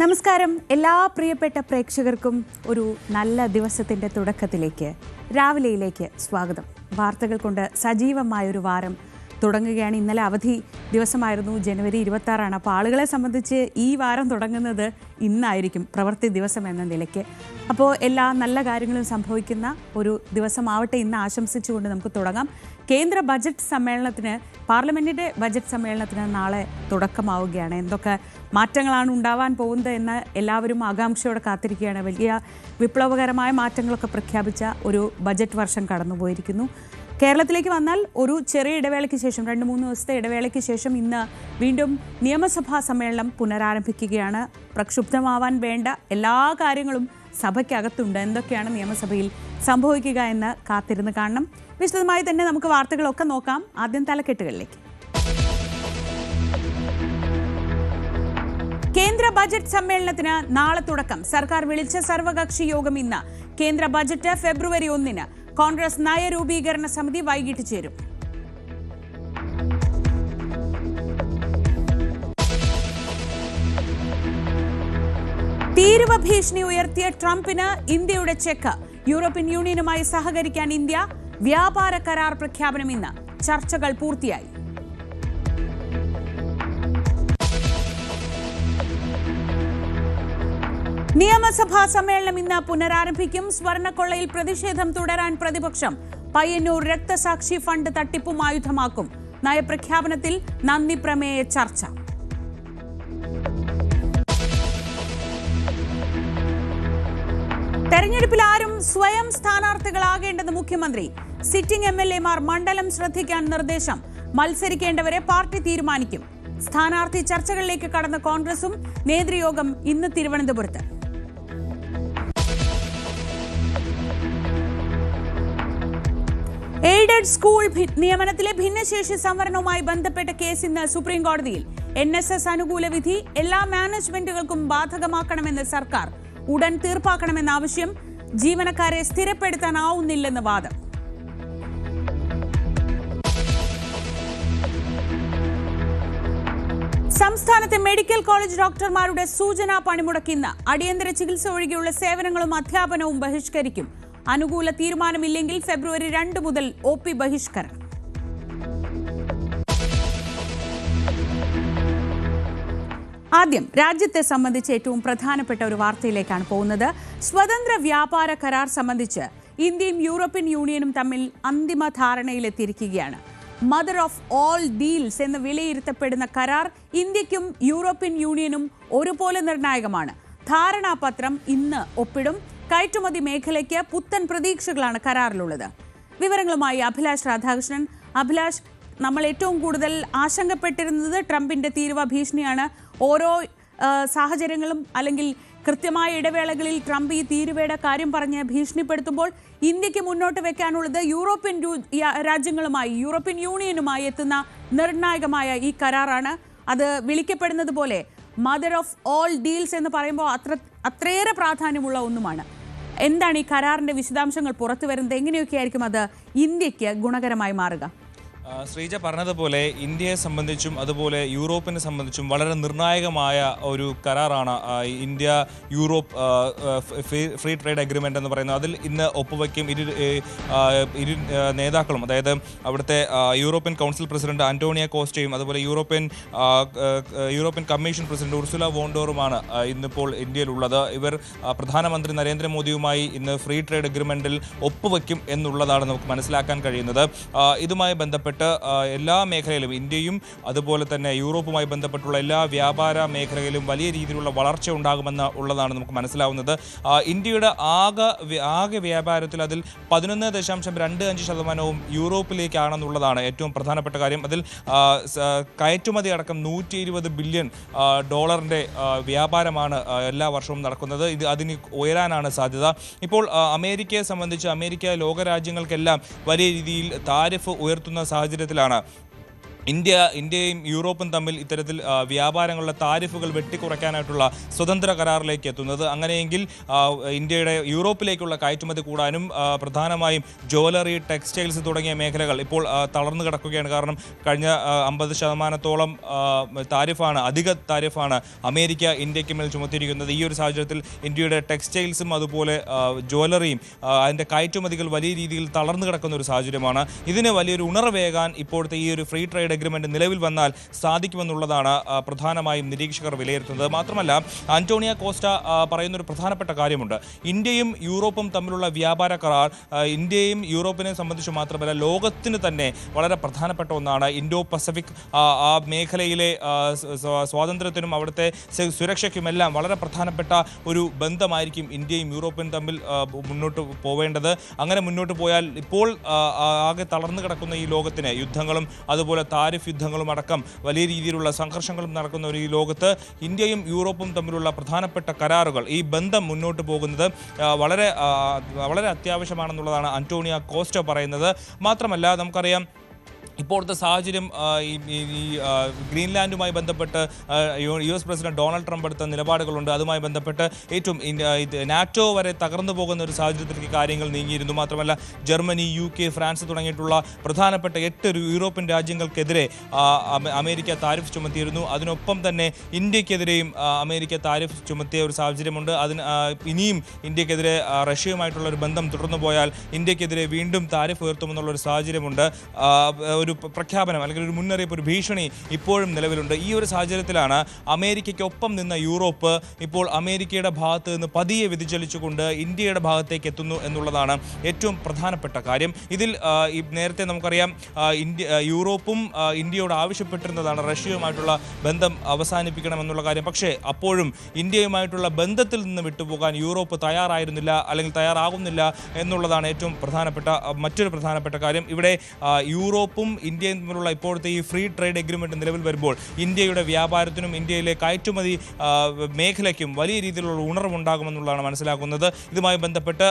നമസ്കാരം എല്ലാ പ്രിയപ്പെട്ട പ്രേക്ഷകർക്കും ഒരു നല്ല ദിവസത്തിൻ്റെ തുടക്കത്തിലേക്ക് രാവിലെയിലേക്ക് സ്വാഗതം. വാർത്തകൾ കൊണ്ട് സജീവമായൊരു വാരം തുടങ്ങുകയാണ്. ഇന്നലെ അവധി ദിവസമായിരുന്നു, ജനുവരി 26. അപ്പോൾ ആളുകളെ സംബന്ധിച്ച് ഈ വാരം തുടങ്ങുന്നത് ഇന്നായിരിക്കും, പ്രവൃത്തി ദിവസം എന്ന നിലയ്ക്ക്. അപ്പോൾ എല്ലാ നല്ല കാര്യങ്ങളും സംഭവിക്കുന്ന ഒരു ദിവസമാവട്ടെ ഇന്ന് ആശംസിച്ചുകൊണ്ട് നമുക്ക് തുടങ്ങാം. കേന്ദ്ര ബജറ്റ് സമ്മേളനത്തിന്, പാർലമെൻറ്റിൻ്റെ ബജറ്റ് സമ്മേളനത്തിന് നാളെ തുടക്കമാവുകയാണ്. എന്തൊക്കെ മാറ്റങ്ങളാണ് ഉണ്ടാവാൻ പോകുന്നത് എന്ന് എല്ലാവരും ആകാംക്ഷയോടെ കാത്തിരിക്കുകയാണ്. വലിയ വിപ്ലവകരമായ മാറ്റങ്ങളൊക്കെ പ്രഖ്യാപിച്ച ഒരു ബജറ്റ് വർഷം കടന്നുപോയിരിക്കുന്നു. കേരളത്തിലേക്ക് വന്നാൽ ഒരു ചെറിയ ഇടവേളയ്ക്ക് ശേഷം, 2-3 ദിവസത്തെ ഇടവേളയ്ക്ക് ശേഷം ഇന്ന് വീണ്ടും നിയമസഭാ സമ്മേളനം പുനരാരംഭിക്കുകയാണ്. പ്രക്ഷുബ്ധമാവാൻ വേണ്ട എല്ലാ കാര്യങ്ങളും സഭയ്ക്കകത്തുണ്ട്. എന്തൊക്കെയാണ് നിയമസഭയിൽ സംഭവിക്കുക എന്ന് കാത്തിരുന്ന് കാണണം. വിശദമായി തന്നെ നമുക്ക് വാർത്തകളൊക്കെ നോക്കാം. ആദ്യം തലക്കെട്ടുകളിലേക്ക്. കേന്ദ്ര ബജറ്റ് സമ്മേളനത്തിന് നാളെ തുടക്കം. സർക്കാർ വിളിച്ച സർവകക്ഷി യോഗം ഇന്ന്. കേന്ദ്ര ബജറ്റ് ഫെബ്രുവരി 1-ന്. കോൺഗ്രസ് നയരൂപീകരണ സമിതി വൈകിട്ട് ചേരും. തീരുവ ഭീഷണി ഉയർത്തിയ ട്രംപിന് ഇന്ത്യയുടെ ചെക്ക്. യൂറോപ്യൻ യൂണിയനുമായി സഹകരിക്കാൻ ഇന്ത്യ. വ്യാപാര കരാർ പ്രഖ്യാപനം ഇന്ന്. ചർച്ചകൾ പൂർത്തിയായി. നിയമസഭാ സമ്മേളനം ഇന്ന് പുനരാരംഭിക്കും. സ്വർണ്ണക്കൊള്ളയിൽ പ്രതിഷേധം തുടരാൻ പ്രതിപക്ഷം. പയ്യന്നൂർ രക്തസാക്ഷി ഫണ്ട് തട്ടിപ്പും ആയുധമാക്കും. നയപ്രഖ്യാപനത്തിൽ നന്ദി പ്രമേയ ചർച്ച. തെരഞ്ഞെടുപ്പിൽ ആരും സ്വയം സ്ഥാനാർത്ഥികളാകേണ്ടെന്ന് മുഖ്യമന്ത്രി. സിറ്റിംഗ് MLA-മാർ മണ്ഡലം ശ്രദ്ധിക്കാൻ നിർദ്ദേശം. മത്സരിക്കേണ്ടവരെ പാർട്ടി തീരുമാനിക്കും. സ്ഥാനാർത്ഥി ചർച്ചകളിലേക്ക് കടന്ന കോൺഗ്രസും. നേതൃയോഗം ഇന്ന് തിരുവനന്തപുരത്ത്. എയ്ഡഡ് സ്കൂൾ നിയമനത്തിലെ ഭിന്നശേഷി സംവരണവുമായി ബന്ധപ്പെട്ട കേസ് ഇന്ന് സുപ്രീം കോടതിയിൽ. NSS അനുകൂല വിധി എല്ലാ മാനേജ്മെന്റുകൾക്കും ബാധകമാക്കണമെന്ന് സർക്കാർ. ഉടൻ തീർപ്പാക്കണമെന്ന ആവശ്യം. ജീവനക്കാരെ സ്ഥിരപ്പെടുത്താനാവുന്നില്ലെന്ന് വാദം. സംസ്ഥാനത്തെ മെഡിക്കൽ കോളേജ് ഡോക്ടർമാരുടെ സൂചനാ പണിമുടക്ക് ഇന്ന്. അടിയന്തര ചികിത്സ ഒഴികെയുള്ള സേവനങ്ങളും അധ്യാപനവും ബഹിഷ്കരിക്കും. അനുകൂല തീരുമാനമില്ലെങ്കിൽ ഫെബ്രുവരി 2 മുതൽ OP ബഹിഷ്കരണം. ആദ്യം രാജ്യത്തെ സംബന്ധിച്ച് ഏറ്റവും പ്രധാനപ്പെട്ട ഒരു വാർത്തയിലേക്കാണ് പോകുന്നത്. സ്വതന്ത്ര വ്യാപാര കരാർ സംബന്ധിച്ച് ഇന്ത്യയും യൂറോപ്യൻ യൂണിയനും തമ്മിൽ അന്തിമ ധാരണയിലെത്തിയിരിക്കുകയാണ്. മദർ ഓഫ് ഓൾ ഡീൽസ് എന്ന് വിലയിരുത്തപ്പെടുന്ന കരാർ ഇന്ത്യക്കും യൂറോപ്യൻ യൂണിയനും ഒരുപോലെ നിർണായകമാണ്. ധാരണാപത്രം ഇന്ന് ഒപ്പിടും. കയറ്റുമതി മേഖലയ്ക്ക് പുത്തൻ പ്രതീക്ഷകളാണ് കരാറിലുള്ളത്. വിവരങ്ങളുമായി അഭിലാഷ് രാധാകൃഷ്ണൻ. അഭിലാഷ്, നമ്മൾ ഏറ്റവും കൂടുതൽ ആശങ്കപ്പെട്ടിരുന്നത് ട്രംപിന്റെ തീരുവ ഭീഷണിയാണ്. ഓരോ സാഹചര്യങ്ങളും അല്ലെങ്കിൽ കൃത്യമായ ഇടവേളകളിൽ ട്രംപ് ഈ തീരുവയുടെ കാര്യം പറഞ്ഞ് ഭീഷണിപ്പെടുത്തുമ്പോൾ ഇന്ത്യക്ക് മുന്നോട്ട് വെക്കാനുള്ളത് യൂറോപ്യൻ രാജ്യങ്ങളുമായി, യൂറോപ്യൻ യൂണിയനുമായി എത്തുന്ന നിർണായകമായ ഈ കരാറാണ്. അത് വിളിക്കപ്പെടുന്നത് പോലെ മദർ ഓഫ് ഓൾ ഡീൽസ് എന്ന് പറയുമ്പോൾ അത്രയേറെ പ്രാധാന്യമുള്ള ഒന്നുമാണ്. എന്താണ് ഈ കരാറിന്റെ വിശദാംശങ്ങൾ പുറത്തു വരുന്നത്? എങ്ങനെയൊക്കെയായിരിക്കും അത് ഇന്ത്യക്ക് ഗുണകരമായി മാറുക? ശ്രീജ പറഞ്ഞതുപോലെ ഇന്ത്യയെ സംബന്ധിച്ചും അതുപോലെ യൂറോപ്പിനെ സംബന്ധിച്ചും വളരെ നിർണായകമായ ഒരു കരാറാണ് India Europe free trade agreement എന്ന് പറയുന്നത്. അതിൽ ഇന്ന് ഒപ്പുവയ്ക്കും ഇരു നേതാക്കളും, അതായത് അവിടുത്തെ യൂറോപ്യൻ കൗൺസിൽ പ്രസിഡന്റ് ആന്റോണിയോ കോസ്റ്റയും അതുപോലെ യൂറോപ്യൻ കമ്മീഷൻ പ്രസിഡന്റ് ഉർസുല വോണ്ടോറുമാണ് ഇന്നിപ്പോൾ ഇന്ത്യയിലുള്ളത്. ഇവർ പ്രധാനമന്ത്രി നരേന്ദ്രമോദിയുമായി ഇന്ന് ഫ്രീ ട്രേഡ് അഗ്രിമെൻറ്റിൽ ഒപ്പുവയ്ക്കും എന്നുള്ളതാണ് നമുക്ക് മനസ്സിലാക്കാൻ കഴിയുന്നത്. ഇതുമായി ബന്ധപ്പെട്ട് എല്ലാ മേഖലയിലും ഇന്ത്യയും അതുപോലെ തന്നെ യൂറോപ്പുമായി ബന്ധപ്പെട്ടുള്ള എല്ലാ വ്യാപാര മേഖലയിലും വലിയ രീതിയിലുള്ള വളർച്ച ഉണ്ടാകുമെന്ന് ഉള്ളതാണ് നമുക്ക് മനസ്സിലാവുന്നത്. ഇന്ത്യയുടെ ആകെ വ്യാപാരത്തിൽ അതിൽ 11.25% യൂറോപ്പിലേക്കാണെന്നുള്ളതാണ് ഏറ്റവും പ്രധാനപ്പെട്ട കാര്യം. അതിൽ കയറ്റുമതി അടക്കം $120 ബില്യൺ വ്യാപാരമാണ് എല്ലാ വർഷവും നടക്കുന്നത്. അതിന് ഉയരാനാണ് സാധ്യത. ഇപ്പോൾ അമേരിക്കയെ സംബന്ധിച്ച് അമേരിക്ക ലോകരാജ്യങ്ങൾക്കെല്ലാം വലിയ രീതിയിൽ താരിഫ് ഉയർത്തുന്ന സാഹചര്യത്തിലാണ് ഇന്ത്യയും യൂറോപ്പും തമ്മിൽ ഇത്തരത്തിൽ വ്യാപാരങ്ങളുടെ താരിഫുകൾ വെട്ടിക്കുറയ്ക്കാനായിട്ടുള്ള സ്വതന്ത്ര കരാറിലേക്ക് എത്തുന്നത്. അങ്ങനെയെങ്കിൽ ഇന്ത്യയുടെ യൂറോപ്പിലേക്കുള്ള കയറ്റുമതി കൂടാനും പ്രധാനമായും ജ്വല്ലറി, ടെക്സ്റ്റൈൽസ് തുടങ്ങിയ മേഖലകൾ ഇപ്പോൾ തളർന്നു കിടക്കുകയാണ്. കാരണം കഴിഞ്ഞ 50% താരിഫാണ്, അധിക താരിഫാണ് അമേരിക്ക ഇന്ത്യക്ക് മേൽ ചുമത്തിയിരിക്കുന്നത്. ഈ ഒരു സാഹചര്യത്തിൽ ഇന്ത്യയുടെ ടെക്സ്റ്റൈൽസും അതുപോലെ ജ്വല്ലറിയും അതിൻ്റെ കയറ്റുമതികൾ വലിയ രീതിയിൽ തളർന്നു കിടക്കുന്ന ഒരു സാഹചര്യമാണ്. ഇതിന് വലിയൊരു ഉണർവേകാൻ ഇപ്പോഴത്തെ ഈ ഒരു ഫ്രീ ട്രേഡ് അഗ്രിമെന്റ് നിലവിൽ വന്നാൽ സാധിക്കുമെന്നുള്ളതാണ് പ്രധാനമായും നിരീക്ഷകർ വിലയിരുത്തുന്നത്. മാത്രമല്ല, ആന്റോണിയ കോസ്റ്റ പറയുന്നൊരു പ്രധാനപ്പെട്ട കാര്യമുണ്ട്. ഇന്ത്യയും യൂറോപ്പും തമ്മിലുള്ള വ്യാപാര കരാർ ഇന്ത്യയും യൂറോപ്പിനെ സംബന്ധിച്ച് മാത്രമല്ല ലോകത്തിന് തന്നെ വളരെ പ്രധാനപ്പെട്ട ഒന്നാണ്. ഇൻഡോ പസഫിക് ആ മേഖലയിലെ സ്വാതന്ത്ര്യത്തിനും അവിടുത്തെ സുരക്ഷയ്ക്കുമെല്ലാം വളരെ പ്രധാനപ്പെട്ട ഒരു ബന്ധമായിരിക്കും ഇന്ത്യയും യൂറോപ്പും തമ്മിൽ മുന്നോട്ട് പോവേണ്ടത്. അങ്ങനെ മുന്നോട്ട് പോയാൽ ഇപ്പോൾ ആകെ തളർന്നു കിടക്കുന്ന ഈ ലോകത്തിന് യുദ്ധങ്ങളും അതുപോലെ താരിഫ് യുദ്ധങ്ങളും അടക്കം വലിയ രീതിയിലുള്ള സംഘർഷങ്ങളും നടക്കുന്ന ഒരു ഈ ലോകത്ത് ഇന്ത്യയും യൂറോപ്പും തമ്മിലുള്ള പ്രധാനപ്പെട്ട കരാറുകൾ, ഈ ബന്ധം മുന്നോട്ട് പോകുന്നത് വളരെ വളരെ അത്യാവശ്യമാണെന്നുള്ളതാണ് ആന്റോണിയ കോസ്റ്റ പറയുന്നത്. മാത്രമല്ല, നമുക്കറിയാം ഇപ്പോഴത്തെ സാഹചര്യം ഈ ഗ്രീൻലാൻഡുമായി ബന്ധപ്പെട്ട് US പ്രസിഡന്റ് ഡൊണാൾഡ് ട്രംപ് എടുത്ത നിലപാടുകളുണ്ട്. അതുമായി ബന്ധപ്പെട്ട് ഏറ്റവും നാറ്റോ വരെ തകർന്നു പോകുന്ന ഒരു സാഹചര്യത്തിലേക്ക് കാര്യങ്ങൾ നീങ്ങിയിരുന്നു. മാത്രമല്ല, ജർമ്മനി, UK, ഫ്രാൻസ് തുടങ്ങിയിട്ടുള്ള പ്രധാനപ്പെട്ട 8 യൂറോപ്യൻ രാജ്യങ്ങൾക്കെതിരെ അമേരിക്ക താരിഫ് ചുമത്തിയിരുന്നു. അതിനൊപ്പം തന്നെ ഇന്ത്യക്കെതിരെയും അമേരിക്ക താരിഫ് ചുമത്തിയ ഒരു സാഹചര്യമുണ്ട്. ഇനിയും ഇന്ത്യക്കെതിരെ റഷ്യയുമായിട്ടുള്ള ഒരു ബന്ധം തുടർന്നു പോയാൽ ഇന്ത്യക്കെതിരെ വീണ്ടും താരിഫ് ഉയർത്തുമെന്നുള്ളൊരു സാഹചര്യമുണ്ട്. ഒരു പ്രഖ്യാപനം അല്ലെങ്കിൽ ഒരു മുന്നറിയിപ്പ്, ഒരു ഭീഷണി ഇപ്പോഴും നിലവിലുണ്ട്. ഈ ഒരു സാഹചര്യത്തിലാണ് അമേരിക്കയ്ക്കൊപ്പം നിന്ന യൂറോപ്പ് ഇപ്പോൾ അമേരിക്കയുടെ ഭാഗത്ത് നിന്ന് പതിയെ വ്യതിചലിച്ചുകൊണ്ട് ഇന്ത്യയുടെ ഭാഗത്തേക്ക് എത്തുന്നു എന്നുള്ളതാണ് ഏറ്റവും പ്രധാനപ്പെട്ട കാര്യം. ഇതിൽ നേരത്തെ നമുക്കറിയാം യൂറോപ്പും ഇന്ത്യയോട് ആവശ്യപ്പെട്ടിരുന്നതാണ് റഷ്യയുമായിട്ടുള്ള ബന്ധം അവസാനിപ്പിക്കണമെന്നുള്ള കാര്യം. പക്ഷേ അപ്പോഴും ഇന്ത്യയുമായിട്ടുള്ള ബന്ധത്തിൽ നിന്ന് വിട്ടുപോകാൻ യൂറോപ്പ് തയ്യാറായിരുന്നില്ല, അല്ലെങ്കിൽ തയ്യാറാകുന്നില്ല എന്നുള്ളതാണ് ഏറ്റവും മറ്റൊരു പ്രധാനപ്പെട്ട കാര്യം. ഇവിടെ യൂറോപ്പും ഇന്ത്യയും തമ്മിലുള്ള ഇപ്പോഴത്തെ ഈ ഫ്രീ ട്രേഡ് എഗ്രിമെന്റ് നിലവിൽ വരുമ്പോൾ ഇന്ത്യയുടെ വ്യാപാരത്തിനും ഇന്ത്യയിലെ കയറ്റുമതി മേഖലയ്ക്കും വലിയ രീതിയിലുള്ള ഉണർവുണ്ടാകുമെന്നുള്ളതാണ് മനസ്സിലാക്കുന്നത്. ഇതുമായി ബന്ധപ്പെട്ട്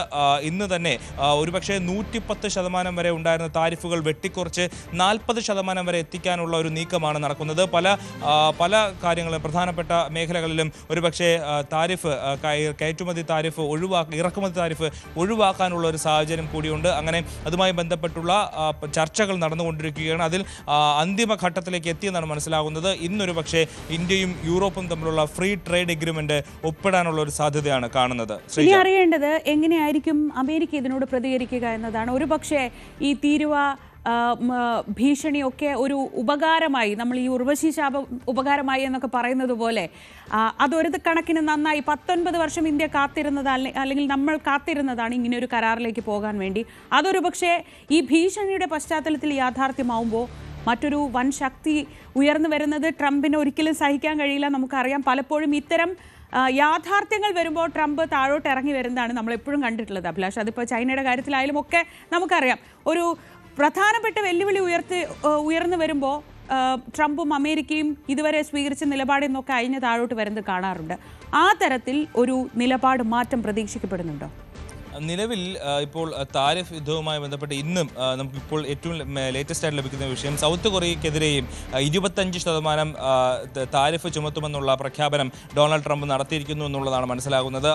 ഇന്ന് തന്നെ ഒരുപക്ഷെ 110% വരെ ഉണ്ടായിരുന്ന താരിഫുകൾ വെട്ടിക്കുറച്ച് 40% വരെ എത്തിക്കാനുള്ള ഒരു നീക്കമാണ് നടക്കുന്നത്. പല കാര്യങ്ങളും പ്രധാനപ്പെട്ട മേഖലകളിലും ഒരുപക്ഷെ കയറ്റുമതി താരിഫ് ഇറക്കുമതി താരിഫ് ഒഴിവാക്കാനുള്ള ഒരു സാഹചര്യം കൂടിയുണ്ട്. അങ്ങനെ അതുമായി ബന്ധപ്പെട്ടുള്ള ചർച്ചകൾ നടന്നുകൊണ്ടിരിക്കുകയാണ്. അതിൽ അന്തിമഘട്ടത്തിലേക്ക് എത്തിയെന്നാണ് മനസ്സിലാകുന്നത്. ഇന്നൊരു പക്ഷേ ഇന്ത്യയും യൂറോപ്പും തമ്മിലുള്ള ഫ്രീ ട്രേഡ് എഗ്രിമെന്റ് ഒപ്പിടാനുള്ള ഒരു സാധ്യതയാണ് കാണുന്നത്. ഇനി അറിയേണ്ടത് എങ്ങനെയായിരിക്കും അമേരിക്ക ഇതിനോട് പ്രതികരിക്കുക എന്നതാണ്. ഒരു പക്ഷേ ഈ തീരുവ ഭീഷണിയൊക്കെ ഒരു ഉപകാരമായി, നമ്മൾ ഈ ഉർവശി ശാപം ഉപകാരമായി എന്നൊക്കെ പറയുന്നത് പോലെ അതൊരു കണക്കിന് നന്നായി. 19 വർഷം ഇന്ത്യ കാത്തിരുന്നതാണ്, അല്ലെങ്കിൽ നമ്മൾ കാത്തിരുന്നതാണ് ഇങ്ങനെ ഒരു കരാറിലേക്ക് പോകാൻ വേണ്ടി. അതൊരു പക്ഷേ ഈ ഭീഷണിയുടെ പശ്ചാത്തലത്തിൽ യാഥാർത്ഥ്യമാവുമ്പോൾ മറ്റൊരു വൻ ശക്തി ഉയർന്നു വരുന്നത് ട്രംപിന് ഒരിക്കലും സഹിക്കാൻ കഴിയില്ല. നമുക്കറിയാം, പലപ്പോഴും ഇത്തരം യാഥാർത്ഥ്യങ്ങൾ വരുമ്പോൾ ട്രംപ് താഴോട്ട് ഇറങ്ങി വരുന്നതാണ് നമ്മൾ എപ്പോഴും കണ്ടിട്ടുള്ളത്. അഭിലാഷ്, അതിപ്പോൾ ചൈനയുടെ കാര്യത്തിലായാലും ഒക്കെ നമുക്കറിയാം. ഒരു പ്രധാനപ്പെട്ട വെല്ലുവിളി ഉയർന്നു വരുമ്പോൾ ട്രംപും അമേരിക്കയും ഇതുവരെ സ്വീകരിച്ച നിലപാടിൽ നിന്നൊക്കെ അയഞ്ഞ് താഴോട്ട് വരുന്നത് കാണാറുണ്ട്. ആ തരത്തിൽ ഒരു നിലപാട് മാറ്റം പ്രതീക്ഷിക്കപ്പെടുന്നുണ്ടോ? നിലവിൽ ഇപ്പോൾ താരിഫ് യുദ്ധവുമായി ബന്ധപ്പെട്ട് ഇന്നും നമുക്കിപ്പോൾ ഏറ്റവും ലേറ്റസ്റ്റ് ആയിട്ട് ലഭിക്കുന്ന വിഷയം, സൗത്ത് കൊറിയയ്ക്കെതിരെയും 25% താരിഫ് ചുമത്തുമെന്നുള്ള പ്രഖ്യാപനം ഡൊണാൾഡ് ട്രംപ് നടത്തിയിരിക്കുന്നു എന്നുള്ളതാണ് മനസ്സിലാകുന്നത്.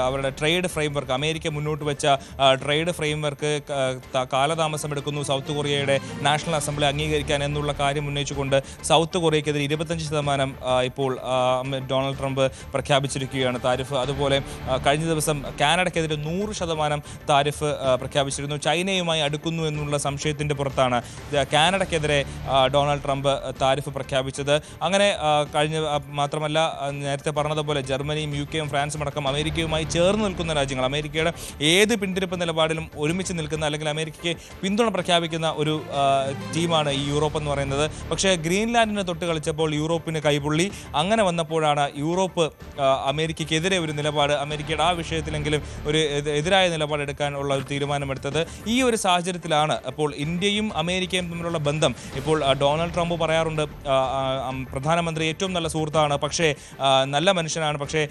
അവരുടെ ട്രേഡ് ഫ്രെയിംവർക്ക്, അമേരിക്ക മുന്നോട്ട് വെച്ച ട്രേഡ് ഫ്രെയിംവർക്ക് കാലതാമസം എടുക്കുന്നു സൗത്ത് കൊറിയയുടെ നാഷണൽ അസംബ്ലി അംഗീകരിക്കാൻ എന്നുള്ള കാര്യം ഉന്നയിച്ചുകൊണ്ട് സൗത്ത് കൊറിയയ്ക്കെതിരെ 25% ഇപ്പോൾ ഡൊണാൾഡ് ട്രംപ് പ്രഖ്യാപിച്ചിരിക്കുകയാണ് താരിഫ്. അതുപോലെ കഴിഞ്ഞ ദിവസം കാനഡയ്ക്കെതിരെ 100% താരിഫ് പ്രഖ്യാപിച്ചിരുന്നു. ചൈനയുമായി അടുക്കുന്നു എന്നുള്ള സംശയത്തിൻ്റെ പുറത്താണ് കാനഡയ്ക്കെതിരെ ഡൊണാൾഡ് ട്രംപ് താരിഫ് പ്രഖ്യാപിച്ചത്. അങ്ങനെ മാത്രമല്ല, നേരത്തെ പറഞ്ഞതുപോലെ ജർമ്മനിയും UK യും ഫ്രാൻസും അടക്കം അമേരിക്കയുമായി ചേർന്ന് നിൽക്കുന്ന രാജ്യങ്ങൾ, അമേരിക്കയുടെ ഏത് പിന്തിരിപ്പ് നിലപാടിലും ഒരുമിച്ച് നിൽക്കുന്ന, അല്ലെങ്കിൽ അമേരിക്കയ്ക്ക് പിന്തുണ പ്രഖ്യാപിക്കുന്ന ഒരു ടീമാണ് ഈ യൂറോപ്പ് എന്ന് പറയുന്നത്. പക്ഷേ ഗ്രീൻലാൻഡിനെ തൊട്ട് കളിച്ചപ്പോൾ യൂറോപ്പിന് കൈപൊള്ളി. അങ്ങനെ വന്നപ്പോഴാണ് യൂറോപ്പ് അമേരിക്കയ്ക്കെതിരെ ഒരു നിലപാട്, അമേരിക്കയുടെ ആ വിഷയത്തിലെങ്കിലും ഒരു എതിരായ നിലപാടെടുക്കാനുള്ള ഒരു തീരുമാനമെടുത്തത്. ഈ ഒരു സാഹചര്യത്തിലാണ് ഇപ്പോൾ ഇന്ത്യയും അമേരിക്കയും തമ്മിലുള്ള ബന്ധം. ഇപ്പോൾ ഡൊണാൾഡ് ട്രംപ് പറയാറുണ്ട്, പ്രധാനമന്ത്രി ഏറ്റവും നല്ല സുഹൃത്താണ്, പക്ഷേ നല്ല മനുഷ്യനാണ്, പക്ഷേ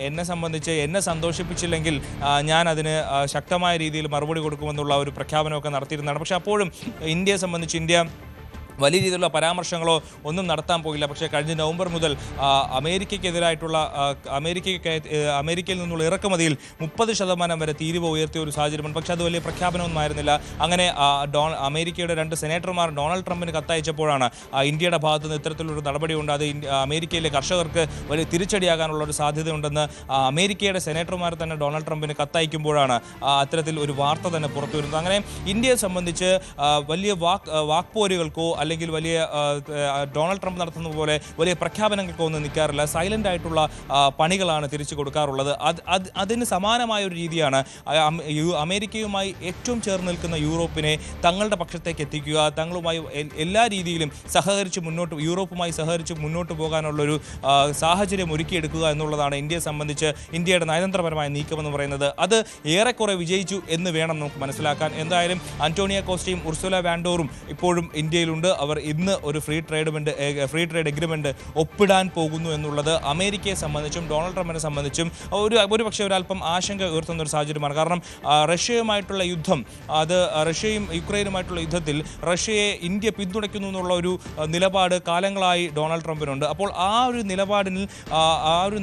എന്നെ സംബന്ധിച്ച് എന്നെ സന്തോഷിപ്പിച്ചില്ലെങ്കിൽ ഞാൻ അതിന് ശക്തമായ രീതിയിൽ മറുപടി കൊടുക്കുമെന്നുള്ള ഒരു പ്രഖ്യാപനമൊക്കെ നടത്തിയിരുന്നതാണ്. പക്ഷേ അപ്പോഴും ഇന്ത്യയെ സംബന്ധിച്ച് ഇന്ത്യ വലിയ രീതിയിലുള്ള പരാമർശങ്ങളോ ഒന്നും നടത്താൻ പോയില്ല. പക്ഷേ കഴിഞ്ഞ നവംബർ മുതൽ അമേരിക്കയ്ക്കെതിരായിട്ടുള്ള അമേരിക്കയിൽ നിന്നുള്ള ഇറക്കുമതിയിൽ 30% വരെ തീരുവ ഉയർത്തിയ ഒരു സാഹചര്യമുണ്ട്. പക്ഷേ അത് വലിയ പ്രഖ്യാപനമൊന്നും ആയിരുന്നില്ല. അങ്ങനെ അമേരിക്കയുടെ 2 സെനറ്റർമാർ ഡൊണാൾഡ് ട്രംപിന് കത്തയച്ചപ്പോഴാണ് ഇന്ത്യയുടെ ഭാഗത്ത് നിന്ന് ഇത്തരത്തിലൊരു നടപടിയുണ്ട്. അത് അമേരിക്കയിലെ കർഷകർക്ക് വലിയ തിരിച്ചടിയാകാനുള്ള ഒരു സാധ്യതയുണ്ടെന്ന് അമേരിക്കയുടെ സെനറ്റർമാർ തന്നെ ഡൊണാൾഡ് ട്രംപിന് കത്തയക്കുമ്പോഴാണ് അത്തരത്തിൽ ഒരു വാർത്ത തന്നെ പുറത്തു വരുന്നത്. അങ്ങനെ ഇന്ത്യയെ സംബന്ധിച്ച് വലിയ വാക്പോരുകൾക്കോ അല്ലെങ്കിൽ വലിയ ഡൊണാൾഡ് ട്രംപ് നടത്തുന്ന പോലെ വലിയ പ്രഖ്യാപനങ്ങൾക്കോ ഒന്നും നിൽക്കാറില്ല. സൈലൻ്റ് ആയിട്ടുള്ള പണികളാണ് തിരിച്ചു കൊടുക്കാറുള്ളത്. അതിന് സമാനമായ ഒരു രീതിയാണ് അമേരിക്കയുമായി ഏറ്റവും ചേർന്ന് നിൽക്കുന്ന യൂറോപ്പിനെ തങ്ങളുടെ പക്ഷത്തേക്ക് എത്തിക്കുക, തങ്ങളുമായി എല്ലാ രീതിയിലും യൂറോപ്പുമായി സഹകരിച്ച് മുന്നോട്ട് പോകാനുള്ളൊരു സാഹചര്യം ഒരുക്കിയെടുക്കുക എന്നുള്ളതാണ് ഇന്ത്യയെ സംബന്ധിച്ച് ഇന്ത്യയുടെ നയതന്ത്രപരമായ നീക്കമെന്ന് പറയുന്നത്. അത് ഏറെക്കുറെ വിജയിച്ചു എന്ന് വേണം നമുക്ക് മനസ്സിലാക്കാൻ. എന്തായാലും അന്റോണിയോ കോസ്റ്റയും ഉർസുല വാൻഡോറും ഇപ്പോഴും ഇന്ത്യയിലുണ്ട്. അവർ ഇന്ന് ഒരു ഫ്രീ ട്രേഡ് എഗ്രിമെന്റ് ഒപ്പിടാൻ പോകുന്നു എന്നുള്ളത് അമേരിക്കയെ സംബന്ധിച്ചും ഡൊണാൾഡ് ട്രംപിനെ സംബന്ധിച്ചും ഒരുപക്ഷെ ഒരല്പം ആശങ്ക ഉയർത്തുന്ന ഒരു സാഹചര്യമാണ്. കാരണം റഷ്യയുമായിട്ടുള്ള യുദ്ധം, റഷ്യയും യുക്രൈനുമായിട്ടുള്ള യുദ്ധത്തിൽ റഷ്യയെ ഇന്ത്യ പിന്തുണയ്ക്കുന്നു എന്നുള്ള ഒരു നിലപാട് കാലങ്ങളായി ഡൊണാൾഡ് ട്രംപിനുണ്ട്. അപ്പോൾ ആ ഒരു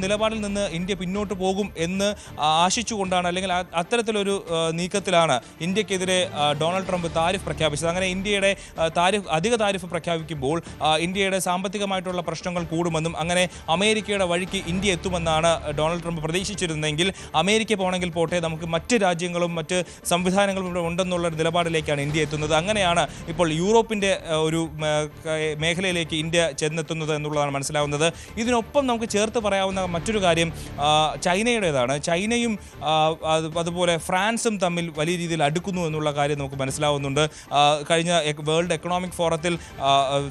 നിലപാടിൽ നിന്ന് ഇന്ത്യ പിന്നോട്ട് പോകും എന്ന് ആശിച്ചുകൊണ്ടാണ്, അല്ലെങ്കിൽ അത്തരത്തിലൊരു നീക്കത്തിലാണ് ഇന്ത്യക്കെതിരെ ഡൊണാൾഡ് ട്രംപ് താരിഫ് പ്രഖ്യാപിച്ചത്. അങ്ങനെ ഇന്ത്യയുടെ അധിക താരിഫ് പ്രഖ്യാപിക്കുമ്പോൾ ഇന്ത്യയുടെ സാമ്പത്തികമായിട്ടുള്ള പ്രശ്നങ്ങൾ കൂടുമെന്നും അങ്ങനെ അമേരിക്കയുടെ വഴിക്ക് ഇന്ത്യ എത്തുമെന്നാണ് ഡൊണാൾഡ് ട്രംപ് പ്രതീക്ഷിച്ചിരുന്നെങ്കിൽ അമേരിക്ക പോകണമെങ്കിൽ പോട്ടെ, നമുക്ക് മറ്റ് രാജ്യങ്ങളും മറ്റ് സംവിധാനങ്ങളും ഇവിടെ ഉണ്ടെന്നുള്ളൊരു നിലപാടിലേക്കാണ് ഇന്ത്യ എത്തുന്നത്. അങ്ങനെയാണ് ഇപ്പോൾ യൂറോപ്പിൻ്റെ ഒരു മേഖലയിലേക്ക് ഇന്ത്യ ചെന്നെത്തുന്നത് എന്നുള്ളതാണ് മനസ്സിലാവുന്നത്. ഇതിനൊപ്പം നമുക്ക് ചേർത്ത് പറയാവുന്ന മറ്റൊരു കാര്യം ചൈനയുടേതാണ്. ചൈനയും അതുപോലെ ഫ്രാൻസും തമ്മിൽ വലിയ രീതിയിൽ അടുക്കുന്നു എന്നുള്ള കാര്യം നമുക്ക് മനസ്സിലാവുന്നുണ്ട്. കഴിഞ്ഞ വേൾഡ് എക്കണോമിക് ഫോറത്തിൽ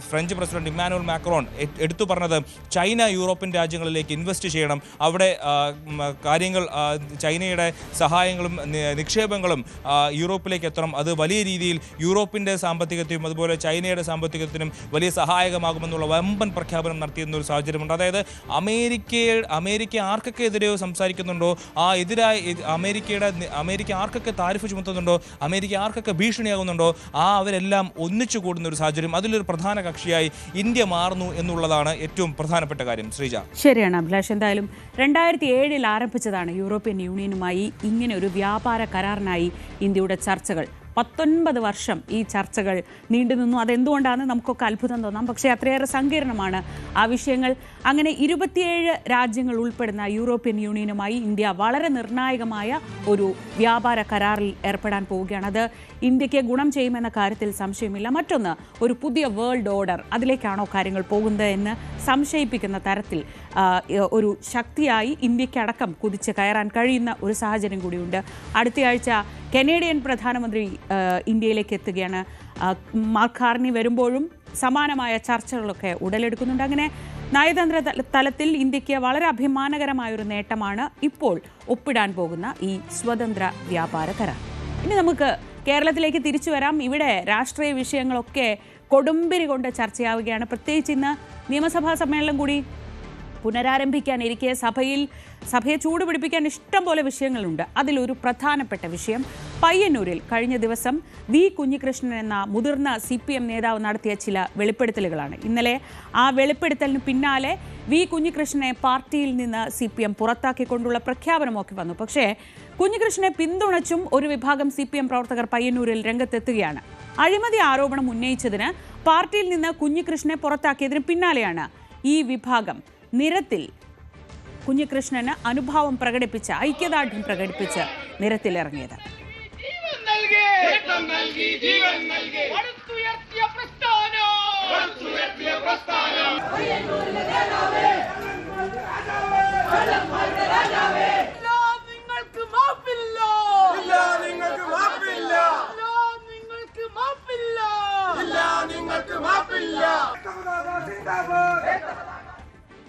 ഫ്രഞ്ച് പ്രസിഡന്റ് ഇമ്മാനുവൽ മാക്രോൺ എടുത്തു പറഞ്ഞത് ചൈന യൂറോപ്യൻ രാജ്യങ്ങളിലേക്ക് ഇൻവെസ്റ്റ് ചെയ്യണം, അവിടെ കാര്യങ്ങൾ ചൈനയുടെ സഹായങ്ങളും നിക്ഷേപങ്ങളും യൂറോപ്പിലേക്ക് എത്തണം, അത് വലിയ രീതിയിൽ യൂറോപ്പിൻ്റെ സാമ്പത്തികത്തിനും അതുപോലെ ചൈനയുടെ സാമ്പത്തികത്തിനും വലിയ സഹായകമാകുമെന്നുള്ള വമ്പൻ പ്രഖ്യാപനം നടത്തിയെന്ന ഒരു സാഹചര്യമുണ്ട്. അതായത് അമേരിക്ക ആർക്കൊക്കെ എതിരെയോ സംസാരിക്കുന്നുണ്ടോ, അമേരിക്ക ആർക്കൊക്കെ താരിഫ് ചുമത്തുന്നുണ്ടോ, അമേരിക്ക ആർക്കൊക്കെ ഭീഷണിയാകുന്നുണ്ടോ, അവരെല്ലാം ഒന്നിച്ചു കൂടുന്ന ഒരു സാഹചര്യം, അതിലൊരു പ്രധാന കക്ഷിയായി ഇന്ത്യ മാറുന്നു എന്നുള്ളതാണ് ഏറ്റവും പ്രധാനപ്പെട്ട കാര്യം. ശ്രീജ, ശരിയാണ് അഭിലാഷ്. എന്തായാലും 2007 ആരംഭിച്ചതാണ് യൂറോപ്യൻ യൂണിയനുമായി ഇങ്ങനെ ഒരു വ്യാപാര കരാറിനായി ഇന്ത്യയുടെ ചർച്ചകൾ. 19 വർഷം ഈ ചർച്ചകൾ നീണ്ടുനിന്നു. അതെന്തുകൊണ്ടാണെന്ന് നമുക്കൊക്കെ അത്ഭുതം തോന്നാം, പക്ഷേ അത്രയേറെ സങ്കീർണമാണ് ആ വിഷയങ്ങൾ. അങ്ങനെ 27 രാജ്യങ്ങൾ ഉൾപ്പെടുന്ന യൂറോപ്യൻ യൂണിയനുമായി ഇന്ത്യ വളരെ നിർണായകമായ ഒരു വ്യാപാര കരാറിൽ ഏർപ്പെടാൻ പോവുകയാണ്. അത് ഇന്ത്യക്ക് ഗുണം ചെയ്യുമെന്ന കാര്യത്തിൽ സംശയമില്ല. മറ്റൊന്ന്, ഒരു പുതിയ വേൾഡ് ഓർഡർ, അതിലേക്കാണോ കാര്യങ്ങൾ പോകുന്നത് എന്ന് സംശയിപ്പിക്കുന്ന തരത്തിൽ ഒരു ശക്തിയായി ഇന്ത്യക്കടക്കം കുതിച്ച് കയറാൻ കഴിയുന്ന ഒരു സാഹചര്യം കൂടിയുണ്ട്. അടുത്തയാഴ്ച കനേഡിയൻ പ്രധാനമന്ത്രി ഇന്ത്യയിലേക്ക് എത്തുകയാണ്. മാർക്ക് കാർണി വരുമ്പോഴും സമാനമായ ചർച്ചകളൊക്കെ ഉടലെടുക്കുന്നുണ്ട്. അങ്ങനെ നയതന്ത്ര തലത്തിൽ ഇന്ത്യക്ക് വളരെ അഭിമാനകരമായൊരു നേട്ടമാണ് ഇപ്പോൾ ഒപ്പിടാൻ പോകുന്ന ഈ സ്വതന്ത്ര വ്യാപാര കരാർ. ഇനി നമുക്ക് കേരളത്തിലേക്ക് തിരിച്ചു വരാം. ഇവിടെ രാഷ്ട്രീയ വിഷയങ്ങളൊക്കെ കൊടുമ്പിരി കൊണ്ട് ചർച്ചയാവുകയാണ്. പ്രത്യേകിച്ച് ഇന്ന് നിയമസഭാ സമ്മേളനം കൂടി പുനരാരംഭിക്കാനിരിക്കെ സഭയെ ചൂടുപിടിപ്പിക്കാൻ ഇഷ്ടം പോലെ വിഷയങ്ങളുണ്ട്. അതിലൊരു പ്രധാനപ്പെട്ട വിഷയം പയ്യന്നൂരിൽ കഴിഞ്ഞ ദിവസം വി കുഞ്ഞികൃഷ്ണൻ എന്ന മുതിർന്ന CPM നേതാവ് നടത്തിയ ചില വെളിപ്പെടുത്തലുകളാണ്. ഇന്നലെ ആ വെളിപ്പെടുത്തലിന് പിന്നാലെ വി കുഞ്ഞികൃഷ്ണനെ പാർട്ടിയിൽ നിന്ന് CPM പുറത്താക്കിക്കൊണ്ടുള്ള പ്രഖ്യാപനമൊക്കെ വന്നു. പക്ഷേ കുഞ്ഞികൃഷ്ണനെ പിന്തുണച്ചും ഒരു വിഭാഗം CPM പ്രവർത്തകർ പയ്യന്നൂരിൽ രംഗത്തെത്തുകയാണ്. അഴിമതി ആരോപണം ഉന്നയിച്ചതിന് പാർട്ടിയിൽ നിന്ന് കുഞ്ഞികൃഷ്ണനെ പുറത്താക്കിയതിന് പിന്നാലെയാണ് ഈ വിഭാഗം നിരത്തിൽ കുഞ്ഞികൃഷ്ണന് അനുഭാവം പ്രകടിപ്പിച്ച് ഐക്യദാർഢ്യം പ്രകടിപ്പിച്ച് നിരത്തിലിറങ്ങിയത്.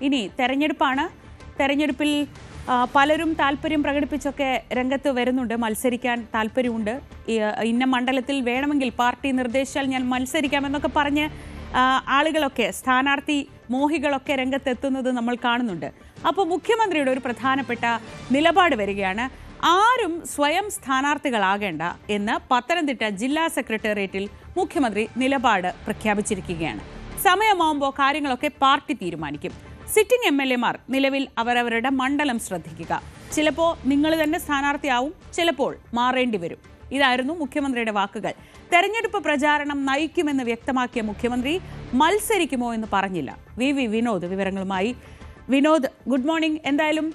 ഇനി തെരഞ്ഞെടുപ്പാണ്. തെരഞ്ഞെടുപ്പിൽ പലരും താല്പര്യം പ്രകടിപ്പിച്ചൊക്കെ രംഗത്ത് വരുന്നുണ്ട്. മത്സരിക്കാൻ താല്പര്യമുണ്ട്. ഇന്ന മണ്ഡലത്തിൽ വേണമെങ്കിൽ പാർട്ടി നിർദ്ദേശിച്ചാൽ ഞാൻ മത്സരിക്കാമെന്നൊക്കെ പറഞ്ഞ് ആളുകളൊക്കെ, സ്ഥാനാർത്ഥി മോഹികളൊക്കെ രംഗത്തെത്തുന്നത് നമ്മൾ കാണുന്നുണ്ട്. അപ്പോൾ മുഖ്യമന്ത്രിയുടെ ഒരു പ്രധാനപ്പെട്ട നിലപാട് വരികയാണ്. ആരും സ്വയം സ്ഥാനാർത്ഥികളാകേണ്ട എന്ന് പത്തനംതിട്ട ജില്ലാ സെക്രട്ടേറിയറ്റിൽ മുഖ്യമന്ത്രി നിലപാട് പ്രഖ്യാപിച്ചിരിക്കുകയാണ്. സമയമാകുമ്പോൾ കാര്യങ്ങളൊക്കെ പാർട്ടി തീരുമാനിക്കും. സിറ്റിംഗ് MLA-മാർ നിലവിൽ അവരവരുടെ മണ്ഡലം ശ്രദ്ധിക്കുക. ചിലപ്പോൾ നിങ്ങൾ തന്നെ സ്ഥാനാർത്ഥിയാവും, ചിലപ്പോൾ മാറേണ്ടി വരും. ഇതായിരുന്നു മുഖ്യമന്ത്രിയുടെ വാക്കുകൾ. തെരഞ്ഞെടുപ്പ് പ്രചാരണം നയിക്കുമെന്ന് വ്യക്തമാക്കിയ മുഖ്യമന്ത്രി മത്സരിക്കുമോ എന്ന് പറഞ്ഞില്ല. വി വിനോദ് വിവരങ്ങളുമായി. Vinod, good morning. എന്തായാലും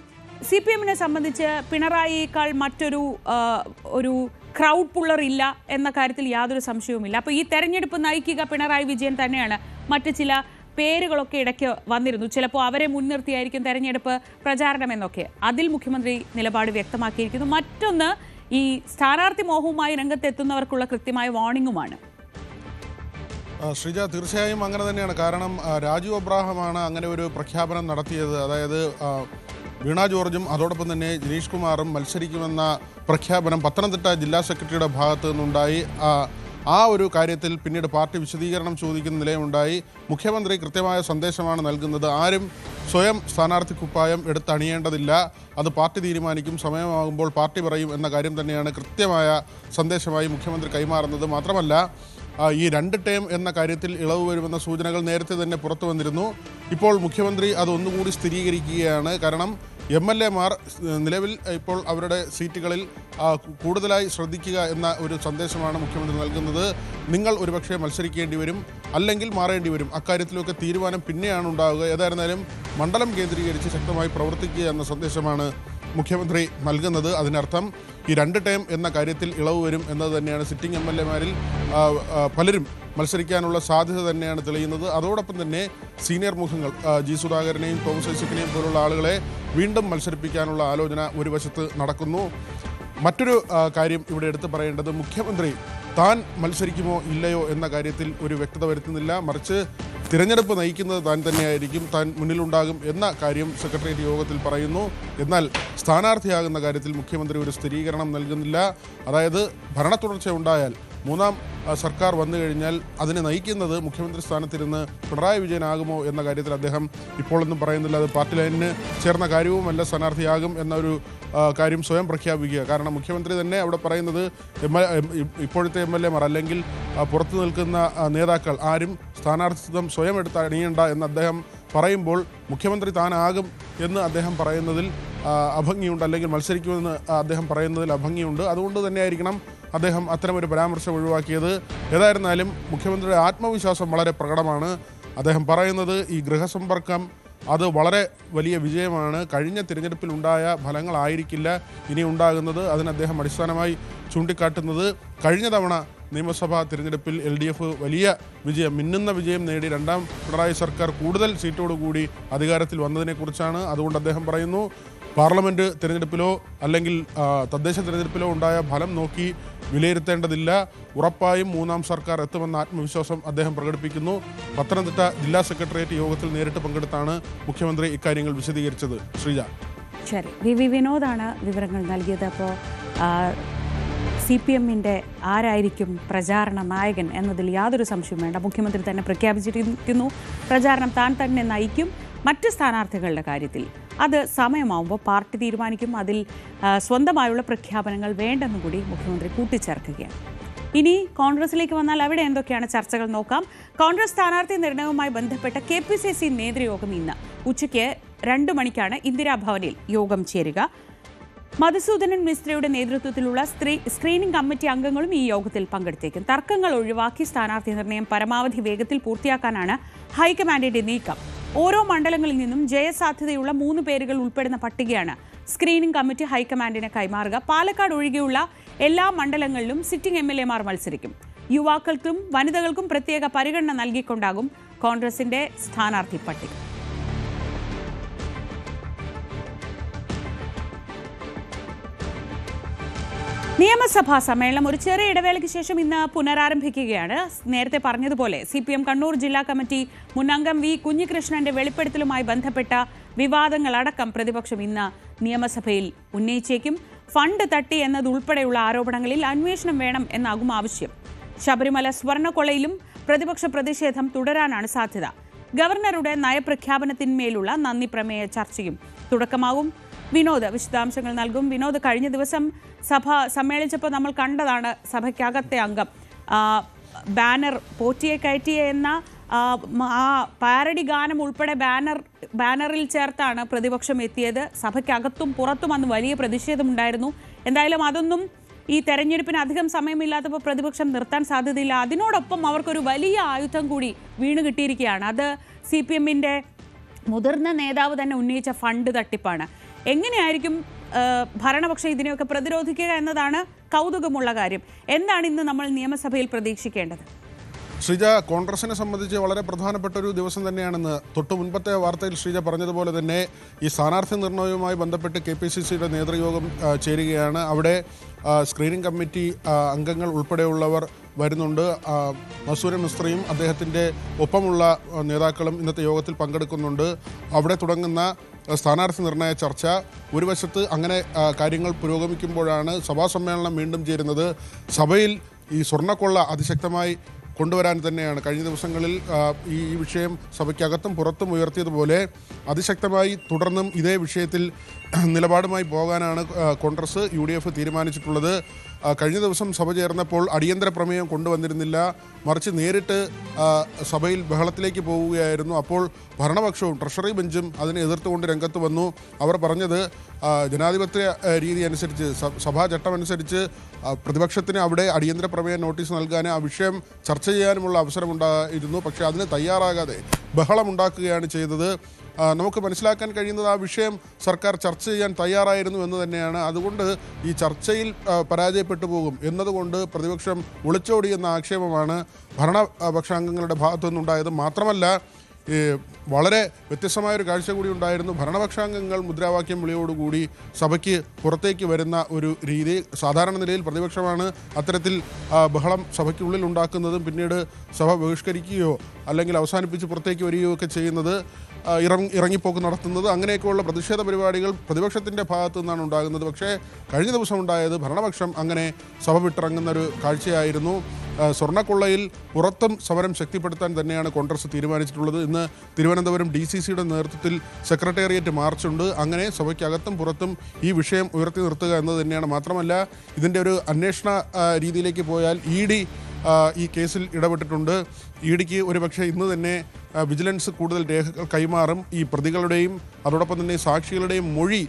CPM-നെ സംബന്ധിച്ച് പിണറായിയേക്കാൾ ഒരു ക്രൗഡ് പുള്ളർ ഇല്ല എന്ന കാര്യത്തിൽ യാതൊരു സംശയവുമില്ല. അപ്പോൾ ഈ തെരഞ്ഞെടുപ്പ് നയിക്കുക പിണറായി വിജയൻ തന്നെയാണ്. മറ്റ് ചില പേരുകളൊക്കെ ഇടയ്ക്ക് വന്നിരുന്നു. ചിലപ്പോൾ അവരെ മുൻനിർത്തിയായിരിക്കും തെരഞ്ഞെടുപ്പ് പ്രചാരണം എന്നൊക്കെ. അതിൽ മുഖ്യമന്ത്രി നിലപാട് വ്യക്തമാക്കിയിരിക്കുന്നു. മറ്റൊന്ന്, ഈ സ്ഥാനാർത്ഥി മോഹവുമായി രംഗത്തെത്തുന്നവർക്കുള്ള കൃത്യമായ വാർണിംഗുമാണ്. ശ്രീജ, തീർച്ചയായും അങ്ങനെ തന്നെയാണ്. കാരണം രാജു അബ്രാഹമാണ് അങ്ങനെ ഒരു പ്രഖ്യാപനം നടത്തിയത്. അതായത് വീണ ജോർജും അതോടൊപ്പം തന്നെ ജനീഷ് കുമാറും മത്സരിക്കുമെന്ന പ്രഖ്യാപനം പത്തനംതിട്ട ജില്ലാ സെക്രട്ടറിയുടെ ഭാഗത്തു നിന്നുണ്ടായി. ആ ഒരു കാര്യത്തിൽ പിന്നീട് പാർട്ടി വിശദീകരണം ചോദിക്കുന്ന നിലയുണ്ടായി. മുഖ്യമന്ത്രി കൃത്യമായ സന്ദേശമാണ് നൽകുന്നത്. ആരും സ്വയം സ്ഥാനാർത്ഥി കുപ്പായം എടുത്തണിയേണ്ടതില്ല, അത് പാർട്ടി തീരുമാനിക്കും, സമയമാകുമ്പോൾ പാർട്ടി പറയും എന്ന കാര്യം തന്നെയാണ് കൃത്യമായ സന്ദേശമായി മുഖ്യമന്ത്രി കൈമാറുന്നത്. മാത്രമല്ല, ഈ 2 ടേം എന്ന കാര്യത്തിൽ ഇളവ് വരുമെന്ന സൂചനകൾ നേരത്തെ തന്നെ പുറത്തു വന്നിരുന്നു. ഇപ്പോൾ മുഖ്യമന്ത്രി അത് ഒന്നുകൂടി സ്ഥിരീകരിക്കുകയാണ്. കാരണം MLA-മാർ നിലവിൽ ഇപ്പോൾ അവരുടെ സീറ്റുകളിൽ കൂടുതലായി ശ്രദ്ധിക്കുക എന്ന ഒരു സന്ദേശമാണ് മുഖ്യമന്ത്രി നൽകുന്നത്. നിങ്ങൾ ഒരുപക്ഷെ മത്സരിക്കേണ്ടി വരും, അല്ലെങ്കിൽ മാറേണ്ടി വരും. അക്കാര്യത്തിലൊക്കെ തീരുമാനം പിന്നെയാണ് ഉണ്ടാവുക. ഏതായിരുന്നാലും മണ്ഡലം കേന്ദ്രീകരിച്ച് ശക്തമായി പ്രവർത്തിക്കുക എന്ന സന്ദേശമാണ് മുഖ്യമന്ത്രി നൽകുന്നത്. അതിനർത്ഥം ഈ 2 ടേം എന്ന കാര്യത്തിൽ ഇളവ് വരും എന്നത് തന്നെയാണ്. സിറ്റിംഗ് MLA-മാരിൽ പലരും മത്സരിക്കാനുള്ള സാധ്യത തന്നെയാണ് തെളിയുന്നത്. അതോടൊപ്പം തന്നെ സീനിയർ മുഖങ്ങൾ ജി സുധാകരനെയും തോമസ് ഐസക്കിനെയും പോലുള്ള ആളുകളെ വീണ്ടും മത്സരിപ്പിക്കാനുള്ള ആലോചന ഒരു വശത്ത് നടക്കുന്നു. മറ്റൊരു കാര്യം ഇവിടെ എടുത്തു പറയേണ്ടത്, മുഖ്യമന്ത്രി താൻ മത്സരിക്കുമോ ഇല്ലയോ എന്ന കാര്യത്തിൽ ഒരു വ്യക്തത വരുത്തുന്നില്ല. മറിച്ച് തിരഞ്ഞെടുപ്പ് നയിക്കുന്നത് താൻ തന്നെയായിരിക്കും, താൻ മുന്നിലുണ്ടാകും എന്ന കാര്യം സെക്രട്ടേറിയറ്റ് യോഗത്തിൽ പറയുന്നു. എന്നാൽ സ്ഥാനാർത്ഥിയാകുന്ന കാര്യത്തിൽ മുഖ്യമന്ത്രി ഒരു സ്ഥിരീകരണം നൽകുന്നില്ല. അതായത് ഭരണ തുടർച്ച ഉണ്ടായാൽ, 3ാം സർക്കാർ വന്നു കഴിഞ്ഞാൽ അതിനെ നയിക്കുന്നത് മുഖ്യമന്ത്രി സ്ഥാനത്തിരുന്ന് പിണറായി വിജയനാകുമോ എന്ന കാര്യത്തിൽ അദ്ദേഹം ഇപ്പോഴൊന്നും പറയുന്നില്ല. അത് പാർട്ടി ലൈനിന് ചേർന്ന കാര്യവുമല്ല, സ്ഥാനാർത്ഥിയാകും എന്നൊരു കാര്യം സ്വയം പ്രഖ്യാപിക്കുക. കാരണം മുഖ്യമന്ത്രി തന്നെ അവിടെ പറയുന്നത് ഇപ്പോഴത്തെ MLA-മാർ അല്ലെങ്കിൽ പുറത്തു നിൽക്കുന്ന നേതാക്കൾ ആരും സ്ഥാനാർത്ഥിത്വം സ്വയം എടുത്ത് അണിയണ്ട എന്ന് അദ്ദേഹം പറയുമ്പോൾ മുഖ്യമന്ത്രി താനാകും എന്ന് അദ്ദേഹം പറയുന്നതിൽ അഭംഗിയുണ്ട്, അല്ലെങ്കിൽ മത്സരിക്കുമെന്ന് അദ്ദേഹം പറയുന്നതിൽ അഭംഗിയുണ്ട്. അതുകൊണ്ട് തന്നെയായിരിക്കണം അദ്ദേഹം അത്തരമൊരു പരാമർശം ഒഴിവാക്കിയത്. ഏതായിരുന്നാലും മുഖ്യമന്ത്രിയുടെ ആത്മവിശ്വാസം വളരെ പ്രകടമാണ്. അദ്ദേഹം പറയുന്നത് ഈ ഗൃഹസമ്പർക്കം അത് വളരെ വലിയ വിജയമാണ്. കഴിഞ്ഞ തിരഞ്ഞെടുപ്പിൽ ഉണ്ടായ ഫലങ്ങളായിരിക്കില്ല ഇനി ഉണ്ടാകുന്നത്. അതിന് അദ്ദേഹം അടിസ്ഥാനമായി ചൂണ്ടിക്കാട്ടുന്നത് കഴിഞ്ഞ തവണ നിയമസഭാ തിരഞ്ഞെടുപ്പിൽ LDF വലിയ വിജയം, മിന്നുന്ന വിജയം നേടി 2ാം പിണറായി സർക്കാർ കൂടുതൽ സീറ്റോടുകൂടി അധികാരത്തിൽ വന്നതിനെക്കുറിച്ചാണ്. അതുകൊണ്ട് അദ്ദേഹം പറയുന്നു, പാർലമെൻറ്റ് തിരഞ്ഞെടുപ്പിലോ അല്ലെങ്കിൽ തദ്ദേശ തിരഞ്ഞെടുപ്പിലോ ഉണ്ടായ ഫലം നോക്കി വിലയിരുത്തേണ്ടതില്ല, ഉറപ്പായും 3ാം സർക്കാർ എത്തുമെന്ന ആത്മവിശ്വാസം അദ്ദേഹം പ്രകടിപ്പിക്കുന്നു. പത്തനംതിട്ട ജില്ലാ സെക്രട്ടേറിയറ്റ് യോഗത്തിൽ നേരിട്ട് പങ്കെടുത്താണ് മുഖ്യമന്ത്രി ഇക്കാര്യങ്ങൾ വിശദീകരിച്ചത്. ശ്രീജ. ശരി, വി വിനോദാണ് വിവരങ്ങൾ നൽകിയത്. അപ്പോൾ CPM-ന്റെ ആരായിരിക്കും പ്രചാരണ നായകൻ എന്നതിൽ യാതൊരു സംശയവും വേണ്ട. മുഖ്യമന്ത്രി തന്നെ പ്രഖ്യാപിച്ചിരിക്കുന്നു, പ്രചാരണം താൻ തന്നെ നയിക്കും. മറ്റ് സ്ഥാനാർത്ഥികളുടെ കാര്യത്തിൽ അത് സമയമാവുമ്പോൾ പാർട്ടി തീരുമാനിക്കും. അതിൽ സ്വന്തമായുള്ള പ്രഖ്യാപനങ്ങൾ വേണ്ടെന്നും കൂടി മുഖ്യമന്ത്രി കൂട്ടിച്ചേർക്കുകയാണ്. ഇനി കോൺഗ്രസിലേക്ക് വന്നാൽ അവിടെ എന്തൊക്കെയാണ് ചർച്ചകൾ നോക്കാം. കോൺഗ്രസ് സ്ഥാനാർത്ഥി നിർണയവുമായി ബന്ധപ്പെട്ട KPCC നേതൃയോഗം ഇന്ന് ഉച്ചയ്ക്ക് 2 മണിക്കാണ് ഇന്ദിരാഭവനിൽ യോഗം ചേരുക. മധുസൂദനൻ മിശ്രയുടെ നേതൃത്വത്തിലുള്ള സ്ക്രീനിംഗ് കമ്മിറ്റി അംഗങ്ങളും ഈ യോഗത്തിൽ പങ്കെടുത്തേക്കും. തർക്കങ്ങൾ ഒഴിവാക്കി സ്ഥാനാർത്ഥി നിർണയം പരമാവധി വേഗത്തിൽ പൂർത്തിയാക്കാനാണ് ഹൈക്കമാൻഡിന്റെ നീക്കം. ഓരോ മണ്ഡലങ്ങളിൽ നിന്നും ജയസാധ്യതയുള്ള 3 പേരുകൾ ഉൾപ്പെടുന്ന പട്ടികയാണ് സ്ക്രീനിംഗ് കമ്മിറ്റി ഹൈക്കമാൻഡിന് കൈമാറുക. പാലക്കാട് ഒഴികെയുള്ള എല്ലാ മണ്ഡലങ്ങളിലും സിറ്റിംഗ് MLA-മാർ മത്സരിക്കും. യുവാക്കൾക്കും വനിതകൾക്കും പ്രത്യേക പരിഗണന നൽകിക്കൊണ്ടാകും കോൺഗ്രസിന്റെ സ്ഥാനാർത്ഥി പട്ടിക. നിയമസഭാ സമ്മേളനം ഒരു ചെറിയ ഇടവേളയ്ക്ക് ശേഷം ഇന്ന് പുനരാരംഭിക്കുകയാണ്. നേരത്തെ പറഞ്ഞതുപോലെ CPM കണ്ണൂർ ജില്ലാ കമ്മിറ്റി മുൻ അംഗം വി കുഞ്ഞികൃഷ്ണന്റെ വെളിപ്പെടുത്തലുമായി ബന്ധപ്പെട്ട വിവാദങ്ങളടക്കം പ്രതിപക്ഷം ഇന്ന് നിയമസഭയിൽ ഉന്നയിച്ചേക്കും. ഫണ്ട് തട്ടി എന്നതുൾപ്പെടെയുള്ള ആരോപണങ്ങളിൽ അന്വേഷണം വേണം എന്നാകും ആവശ്യം. ശബരിമല സ്വർണ്ണക്കൊള്ളയിലും പ്രതിപക്ഷ പ്രതിഷേധം തുടരാനാണ് സാധ്യത. ഗവർണറുടെ നയപ്രഖ്യാപനത്തിന്മേലുള്ള നന്ദി പ്രമേയ ചർച്ചയും തുടക്കമാകും. വിനോദ് വിശദാംശങ്ങൾ നൽകും. വിനോദ്, കഴിഞ്ഞ ദിവസം സഭ സമ്മേളിച്ചപ്പോൾ നമ്മൾ കണ്ടതാണ് സഭയ്ക്കകത്തെ അംഗം ബാനർ പോറ്റിയെ കയറ്റിയെ എന്ന ആ പാരഡി ഗാനം ഉൾപ്പെടെ ബാനറിൽ ചേർത്താണ് പ്രതിപക്ഷം എത്തിയത്. സഭയ്ക്കകത്തും പുറത്തും അന്ന് വലിയ പ്രതിഷേധമുണ്ടായിരുന്നു. എന്തായാലും അതൊന്നും ഈ തെരഞ്ഞെടുപ്പിന് അധികം സമയമില്ലാത്തപ്പോൾ പ്രതിപക്ഷം നിർത്താൻ സാധ്യതയില്ല. അതിനോടൊപ്പം അവർക്കൊരു വലിയ ആയുധം കൂടി വീണ് കിട്ടിയിരിക്കുകയാണ്. അത് CPM-ന്റെ മുതിർന്ന നേതാവ് തന്നെ ഉന്നയിച്ച ഫണ്ട് തട്ടിപ്പാണ്. എങ്ങനെയായിരിക്കും ഭരണപക്ഷം ഇതിനെയൊക്കെ പ്രതിരോധിക്കുക എന്നതാണ് കൗതുകമുള്ള കാര്യം. എന്താണ് ഇന്ന് നമ്മൾ നിയമസഭയിൽ പ്രതീക്ഷിക്കേണ്ടത്? ശ്രീജ, കോൺഗ്രസിനെ സംബന്ധിച്ച് വളരെ പ്രധാനപ്പെട്ട ഒരു ദിവസം തന്നെയാണെന്ന് തൊട്ട് മുൻപത്തെ വാർത്തയിൽ ശ്രീജ പറഞ്ഞതുപോലെ തന്നെ ഈ സ്ഥാനാർത്ഥി നിർണയവുമായി ബന്ധപ്പെട്ട് KPCCയുടെ നേതൃയോഗം ചേരുകയാണ്. അവിടെ സ്ക്രീനിംഗ് കമ്മിറ്റി അംഗങ്ങൾ ഉൾപ്പെടെയുള്ളവർ വരുന്നുണ്ട്. മസൂര മിസ്ത്രിയും അദ്ദേഹത്തിൻ്റെ ഒപ്പമുള്ള നേതാക്കളും ഇന്നത്തെ യോഗത്തിൽ പങ്കെടുക്കുന്നുണ്ട്. അവിടെ തുടങ്ങുന്ന സ്ഥാനാർത്ഥി നിർണയ ചർച്ച ഒരു വശത്ത് അങ്ങനെ കാര്യങ്ങൾ പുരോഗമിക്കുമ്പോഴാണ് സഭാ സമ്മേളനം വീണ്ടും ചേരുന്നത്. സഭയിൽ ഈ സ്വർണ്ണക്കൊള്ള അതിശക്തമായി കൊണ്ടുവരാൻ തന്നെയാണ് കഴിഞ്ഞ ദിവസങ്ങളിൽ ഈ വിഷയം സഭയ്ക്കകത്തും പുറത്തും ഉയർത്തിയതുപോലെ അതിശക്തമായി തുടർന്നും ഇതേ വിഷയത്തിൽ നിലപാടുമായി പോകാനാണ് കോൺഗ്രസ് UDF തീരുമാനിച്ചിട്ടുള്ളത്. കഴിഞ്ഞ ദിവസം സഭ ചേർന്നപ്പോൾ അടിയന്തര പ്രമേയം കൊണ്ടുവന്നിരുന്നില്ല, മറിച്ച് നേരിട്ട് സഭയിൽ ബഹളത്തിലേക്ക് പോവുകയായിരുന്നു. അപ്പോൾ ഭരണപക്ഷവും ട്രഷറി ബെഞ്ചും അതിനെ എതിർത്തുകൊണ്ട് രംഗത്ത് വന്നു. അവർ പറഞ്ഞത് ജനാധിപത്യ രീതി അനുസരിച്ച് സഭാ ചട്ടം അനുസരിച്ച് പ്രതിപക്ഷത്തിന് അവിടെ അടിയന്തര പ്രമേയ നോട്ടീസ് നൽകാൻ ആ വിഷയം ചർച്ച ചെയ്യാനുമുള്ള അവസരമുണ്ടായിരുന്നു. പക്ഷേ അതിന് തയ്യാറാകാതെ ബഹളമുണ്ടാക്കുകയാണ് ചെയ്തത്. നമുക്ക് മനസ്സിലാക്കാൻ കഴിയുന്നത് ആ വിഷയം സർക്കാർ ചർച്ച ചെയ്യാൻ തയ്യാറായിരുന്നു എന്ന് തന്നെയാണ്. അതുകൊണ്ട് ഈ ചർച്ചയിൽ പരാജയപ്പെട്ടു പോകും എന്നതുകൊണ്ട് പ്രതിപക്ഷം ഒളിച്ചോടി എന്ന ആക്ഷേപമാണ് ഭരണപക്ഷാംഗങ്ങളുടെ ഭാഗത്തു നിന്നുണ്ടായത്. മാത്രമല്ല വളരെ വ്യത്യസ്തമായൊരു കാഴ്ച കൂടി ഉണ്ടായിരുന്നു. ഭരണപക്ഷാംഗങ്ങൾ മുദ്രാവാക്യം വിളിയോടുകൂടി സഭയ്ക്ക് പുറത്തേക്ക് വരുന്ന ഒരു രീതി. സാധാരണ നിലയിൽ പ്രതിപക്ഷമാണ് അത്തരത്തിൽ ബഹളം സഭയ്ക്കുള്ളിൽ ഉണ്ടാക്കുന്നതും പിന്നീട് സഭ ബഹിഷ്കരിക്കുകയോ അല്ലെങ്കിൽ അവസാനിപ്പിച്ച് പുറത്തേക്ക് വരികയോ ഒക്കെ ചെയ്യുന്നത്, ഇറങ്ങിപ്പോക്ക് നടത്തുന്നത്, അങ്ങനെയൊക്കെയുള്ള പ്രതിഷേധ പരിപാടികൾ പ്രതിപക്ഷത്തിൻ്റെ ഭാഗത്തു നിന്നാണ് ഉണ്ടാകുന്നത്. പക്ഷേ കഴിഞ്ഞ ദിവസം ഉണ്ടായത് ഭരണപക്ഷം അങ്ങനെ സഭ വിട്ടിറങ്ങുന്നൊരു കാഴ്ചയായിരുന്നു. സ്വർണ്ണക്കൊള്ളയിൽ പുറത്തും സമരം ശക്തിപ്പെടുത്താൻ തന്നെയാണ് കോൺഗ്രസ് തീരുമാനിച്ചിട്ടുള്ളത്. ഇന്ന് തിരുവനന്തപുരം DCCയുടെ നേതൃത്വത്തിൽ സെക്രട്ടേറിയറ്റ് മാർച്ചുണ്ട്. അങ്ങനെ സഭയ്ക്കകത്തും പുറത്തും ഈ വിഷയം ഉയർത്തി നിർത്തുക എന്നത് തന്നെയാണ്. മാത്രമല്ല ഇതിൻ്റെ ഒരു അന്വേഷണ രീതിയിലേക്ക് പോയാൽ ED ഈ കേസിൽ ഇടപെട്ടിട്ടുണ്ട്. EDക്ക് ഒരുപക്ഷെ ഇന്ന് തന്നെ വിജിലൻസ് കൂടുതൽ രേഖകൾ കൈമാറും. ഈ പ്രതികളുടെയും അതോടൊപ്പം തന്നെ സാക്ഷികളുടെയും മൊഴി